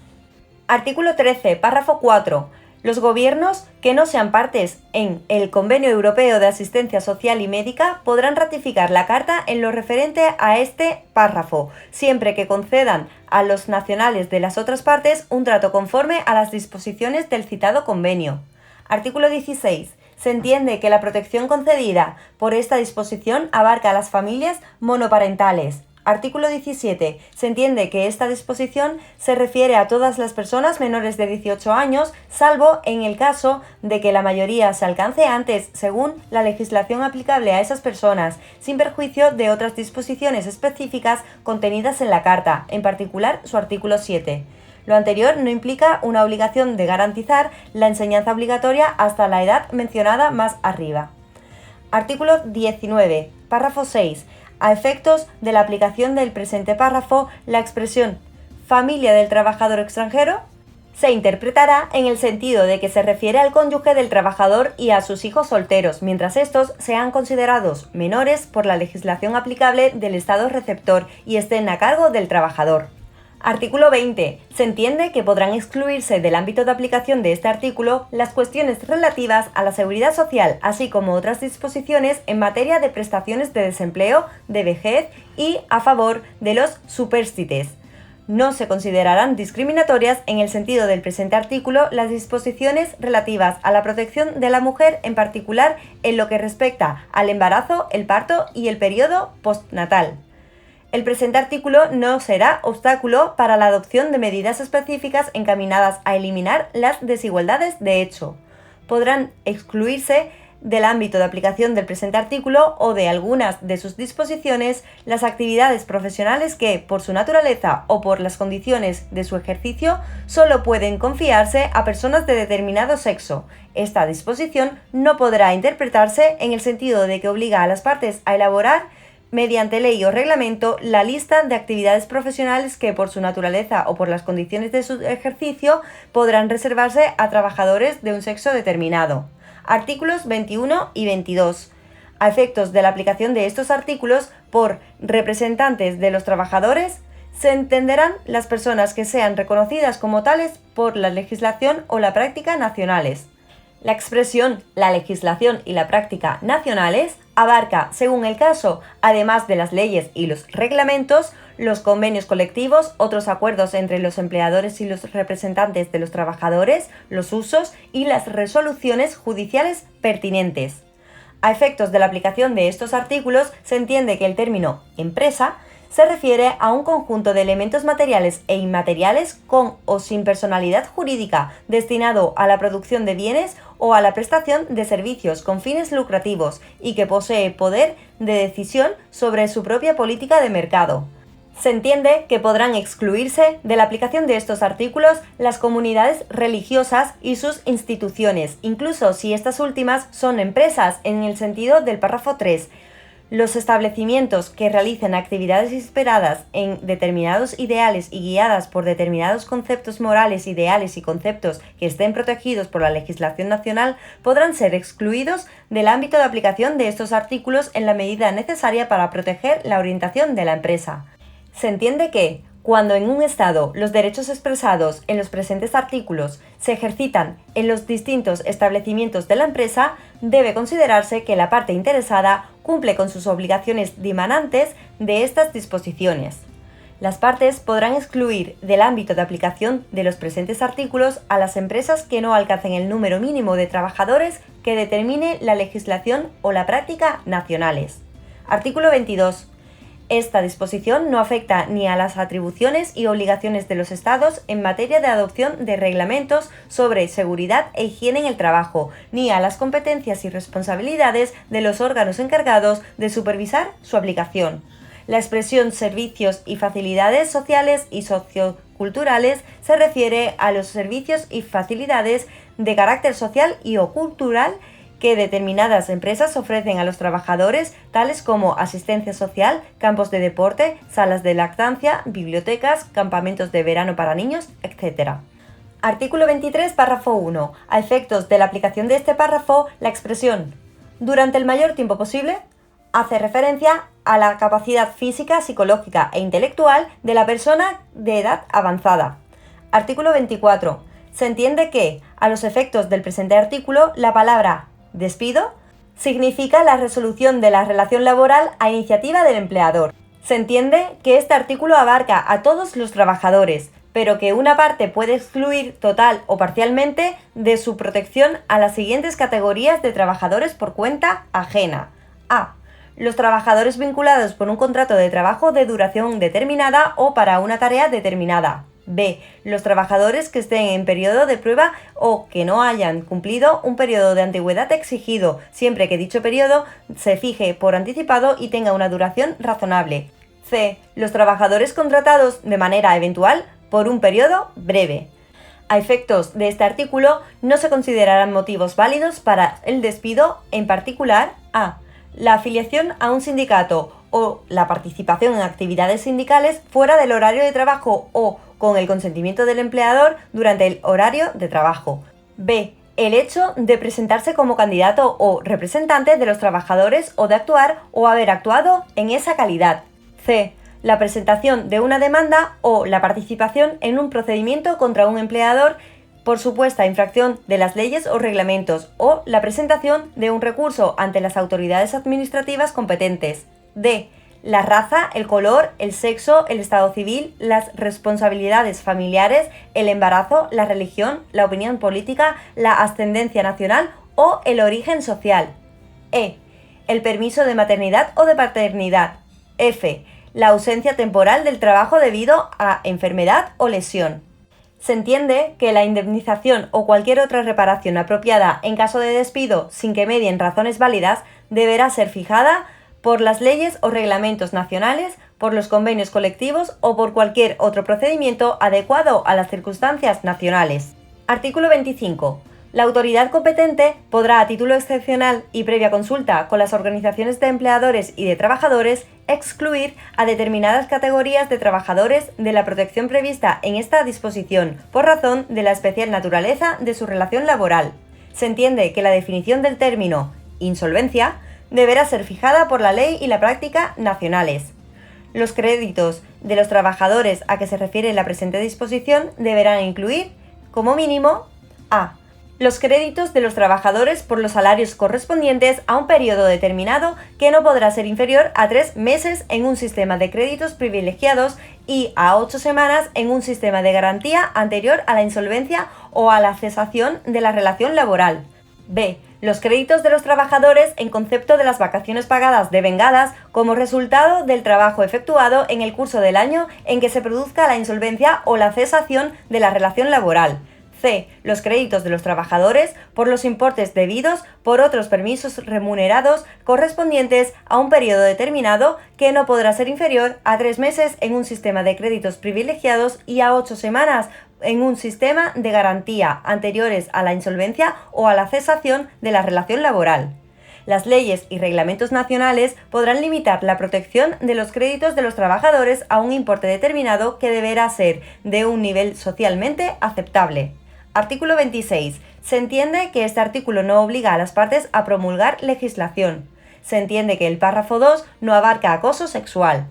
Artículo 13, párrafo 4. Los gobiernos que no sean partes en el Convenio Europeo de Asistencia Social y Médica podrán ratificar la Carta en lo referente a este párrafo, siempre que concedan a los nacionales de las otras partes un trato conforme a las disposiciones del citado convenio. Artículo 16. Se entiende que la protección concedida por esta disposición abarca a las familias monoparentales. Artículo 17. Se entiende que esta disposición se refiere a todas las personas menores de 18 años, salvo en el caso de que la mayoría se alcance antes, según la legislación aplicable a esas personas, sin perjuicio de otras disposiciones específicas contenidas en la Carta, en particular su artículo 7. Lo anterior no implica una obligación de garantizar la enseñanza obligatoria hasta la edad mencionada más arriba. Artículo 19, párrafo 6. A efectos de la aplicación del presente párrafo, la expresión «familia del trabajador extranjero» se interpretará en el sentido de que se refiere al cónyuge del trabajador y a sus hijos solteros, mientras estos sean considerados menores por la legislación aplicable del Estado receptor y estén a cargo del trabajador. Artículo 20. Se entiende que podrán excluirse del ámbito de aplicación de este artículo las cuestiones relativas a la seguridad social, así como otras disposiciones en materia de prestaciones de desempleo, de vejez y a favor de los supérstites. No se considerarán discriminatorias en el sentido del presente artículo las disposiciones relativas a la protección de la mujer, en particular en lo que respecta al embarazo, el parto y el periodo postnatal. El presente artículo no será obstáculo para la adopción de medidas específicas encaminadas a eliminar las desigualdades de hecho. Podrán excluirse del ámbito de aplicación del presente artículo o de algunas de sus disposiciones las actividades profesionales que, por su naturaleza o por las condiciones de su ejercicio, solo pueden confiarse a personas de determinado sexo. Esta disposición no podrá interpretarse en el sentido de que obliga a las partes a elaborar mediante ley o reglamento la lista de actividades profesionales que por su naturaleza o por las condiciones de su ejercicio podrán reservarse a trabajadores de un sexo determinado. Artículos 21 y 22. A efectos de la aplicación de estos artículos por representantes de los trabajadores, se entenderán las personas que sean reconocidas como tales por la legislación o la práctica nacionales. La expresión «la legislación y la práctica nacionales» abarca, según el caso, además de las leyes y los reglamentos, los convenios colectivos, otros acuerdos entre los empleadores y los representantes de los trabajadores, los usos y las resoluciones judiciales pertinentes. A efectos de la aplicación de estos artículos, se entiende que el término «empresa» se refiere a un conjunto de elementos materiales e inmateriales con o sin personalidad jurídica destinado a la producción de bienes o a la prestación de servicios con fines lucrativos y que posee poder de decisión sobre su propia política de mercado. Se entiende que podrán excluirse de la aplicación de estos artículos las comunidades religiosas y sus instituciones, incluso si estas últimas son empresas en el sentido del párrafo 3, los establecimientos que realicen actividades inspiradas en determinados ideales y guiadas por determinados conceptos morales, ideales y conceptos que estén protegidos por la legislación nacional podrán ser excluidos del ámbito de aplicación de estos artículos en la medida necesaria para proteger la orientación de la empresa. Se entiende que, cuando en un Estado los derechos expresados en los presentes artículos se ejercitan en los distintos establecimientos de la empresa, debe considerarse que la parte interesada cumple con sus obligaciones dimanantes de estas disposiciones. Las partes podrán excluir del ámbito de aplicación de los presentes artículos a las empresas que no alcancen el número mínimo de trabajadores que determine la legislación o la práctica nacionales. Artículo 22. Esta disposición no afecta ni a las atribuciones y obligaciones de los Estados en materia de adopción de reglamentos sobre seguridad e higiene en el trabajo, ni a las competencias y responsabilidades de los órganos encargados de supervisar su aplicación. La expresión servicios y facilidades sociales y socioculturales se refiere a los servicios y facilidades de carácter social y o cultural que determinadas empresas ofrecen a los trabajadores, tales como asistencia social, campos de deporte, salas de lactancia, bibliotecas, campamentos de verano para niños, etc. Artículo 23, párrafo 1. A efectos de la aplicación de este párrafo, la expresión «durante el mayor tiempo posible» hace referencia a la capacidad física, psicológica e intelectual de la persona de edad avanzada. Artículo 24. Se entiende que, a los efectos del presente artículo, la palabra despido significa la resolución de la relación laboral a iniciativa del empleador. Se entiende que este artículo abarca a todos los trabajadores, pero que una parte puede excluir total o parcialmente de su protección a las siguientes categorías de trabajadores por cuenta ajena. A. Los trabajadores vinculados por un contrato de trabajo de duración determinada o para una tarea determinada. B. Los trabajadores que estén en periodo de prueba o que no hayan cumplido un periodo de antigüedad exigido, siempre que dicho periodo se fije por anticipado y tenga una duración razonable. C. Los trabajadores contratados de manera eventual por un periodo breve. A efectos de este artículo, no se considerarán motivos válidos para el despido, en particular, a. La afiliación a un sindicato o la participación en actividades sindicales fuera del horario de trabajo o con el consentimiento del empleador durante el horario de trabajo. B. El hecho de presentarse como candidato o representante de los trabajadores o de actuar o haber actuado en esa calidad. C. La presentación de una demanda o la participación en un procedimiento contra un empleador por supuesta infracción de las leyes o reglamentos o la presentación de un recurso ante las autoridades administrativas competentes. D. La raza, el color, el sexo, el estado civil, las responsabilidades familiares, el embarazo, la religión, la opinión política, la ascendencia nacional o el origen social. E. El permiso de maternidad o de paternidad. F. La ausencia temporal del trabajo debido a enfermedad o lesión. Se entiende que la indemnización o cualquier otra reparación apropiada en caso de despido sin que medien razones válidas deberá ser fijada por las leyes o reglamentos nacionales, por los convenios colectivos o por cualquier otro procedimiento adecuado a las circunstancias nacionales. Artículo 25. La autoridad competente podrá, a título excepcional y previa consulta con las organizaciones de empleadores y de trabajadores, excluir a determinadas categorías de trabajadores de la protección prevista en esta disposición, por razón de la especial naturaleza de su relación laboral. Se entiende que la definición del término insolvencia deberá ser fijada por la ley y la práctica nacionales. Los créditos de los trabajadores a que se refiere la presente disposición deberán incluir, como mínimo, a. Los créditos de los trabajadores por los salarios correspondientes a un periodo determinado que no podrá ser inferior a 3 meses en un sistema de créditos privilegiados y a 8 semanas en un sistema de garantía anterior a la insolvencia o a la cesación de la relación laboral. B. Los créditos de los trabajadores en concepto de las vacaciones pagadas devengadas como resultado del trabajo efectuado en el curso del año en que se produzca la insolvencia o la cesación de la relación laboral. C. Los créditos de los trabajadores por los importes debidos por otros permisos remunerados correspondientes a un periodo determinado que no podrá ser inferior a 3 meses en un sistema de créditos privilegiados y a 8 semanas en un sistema de garantía anteriores a la insolvencia o a la cesación de la relación laboral. Las leyes y reglamentos nacionales podrán limitar la protección de los créditos de los trabajadores a un importe determinado que deberá ser de un nivel socialmente aceptable. Artículo 26. Se entiende que este artículo no obliga a las partes a promulgar legislación. Se entiende que el párrafo 2 no abarca acoso sexual.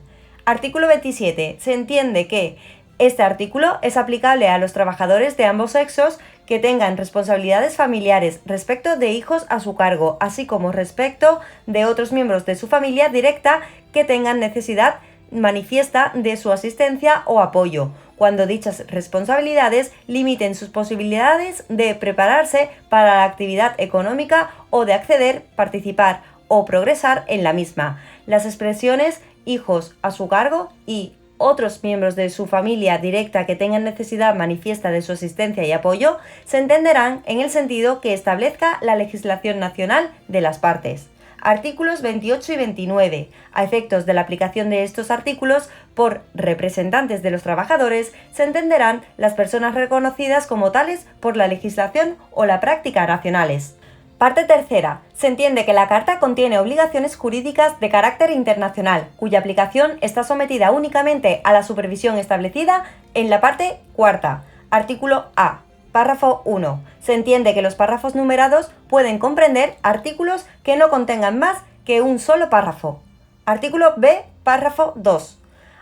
Artículo 27. Se entiende que este artículo es aplicable a los trabajadores de ambos sexos que tengan responsabilidades familiares respecto de hijos a su cargo, así como respecto de otros miembros de su familia directa que tengan necesidad manifiesta de su asistencia o apoyo, cuando dichas responsabilidades limiten sus posibilidades de prepararse para la actividad económica o de acceder, participar o progresar en la misma. Las expresiones hijos a su cargo y otros miembros de su familia directa que tengan necesidad manifiesta de su asistencia y apoyo se entenderán en el sentido que establezca la legislación nacional de las partes. Artículos 28 y 29. A efectos de la aplicación de estos artículos por representantes de los trabajadores, se entenderán las personas reconocidas como tales por la legislación o la práctica nacionales. Parte tercera. Se entiende que la Carta contiene obligaciones jurídicas de carácter internacional, cuya aplicación está sometida únicamente a la supervisión establecida en la parte cuarta. Artículo A. Párrafo 1. Se entiende que los párrafos numerados pueden comprender artículos que no contengan más que un solo párrafo. Artículo B. Párrafo 2.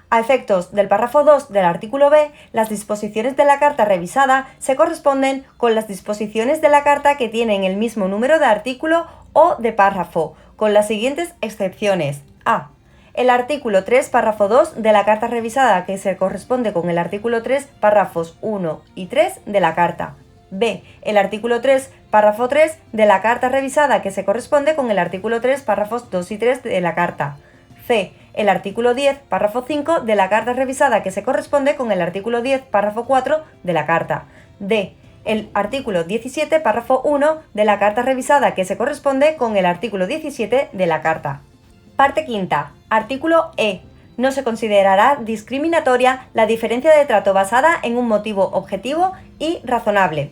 A efectos del párrafo 2 del artículo B, las disposiciones de la Carta revisada se corresponden con las disposiciones de la Carta que tienen el mismo número de artículo o de párrafo, con las siguientes excepciones. A. El artículo 3, párrafo 2 de la Carta revisada que se corresponde con el artículo 3, párrafos 1 y 3 de la Carta. B. El artículo 3, párrafo 3 de la Carta revisada que se corresponde con el artículo 3, párrafos 2 y 3 de la Carta. C. El artículo 10, párrafo 5 de la Carta revisada que se corresponde con el artículo 10, párrafo 4 de la Carta. D. El artículo 17, párrafo 1 de la Carta revisada que se corresponde con el artículo 17 de la Carta. Parte quinta. Artículo E. No se considerará discriminatoria la diferencia de trato basada en un motivo objetivo y razonable.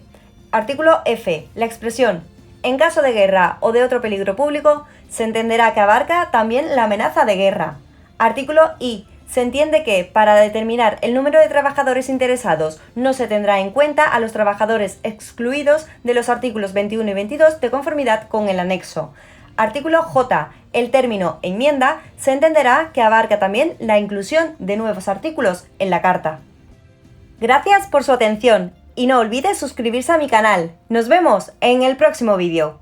Artículo F. La expresión en caso de guerra o de otro peligro público se entenderá que abarca también la amenaza de guerra. Artículo I. Se entiende que, para determinar el número de trabajadores interesados, no se tendrá en cuenta a los trabajadores excluidos de los artículos 21 y 22 de conformidad con el anexo. Artículo J. El término enmienda se entenderá que abarca también la inclusión de nuevos artículos en la Carta. Gracias por su atención y no olvides suscribirse a mi canal. Nos vemos en el próximo vídeo.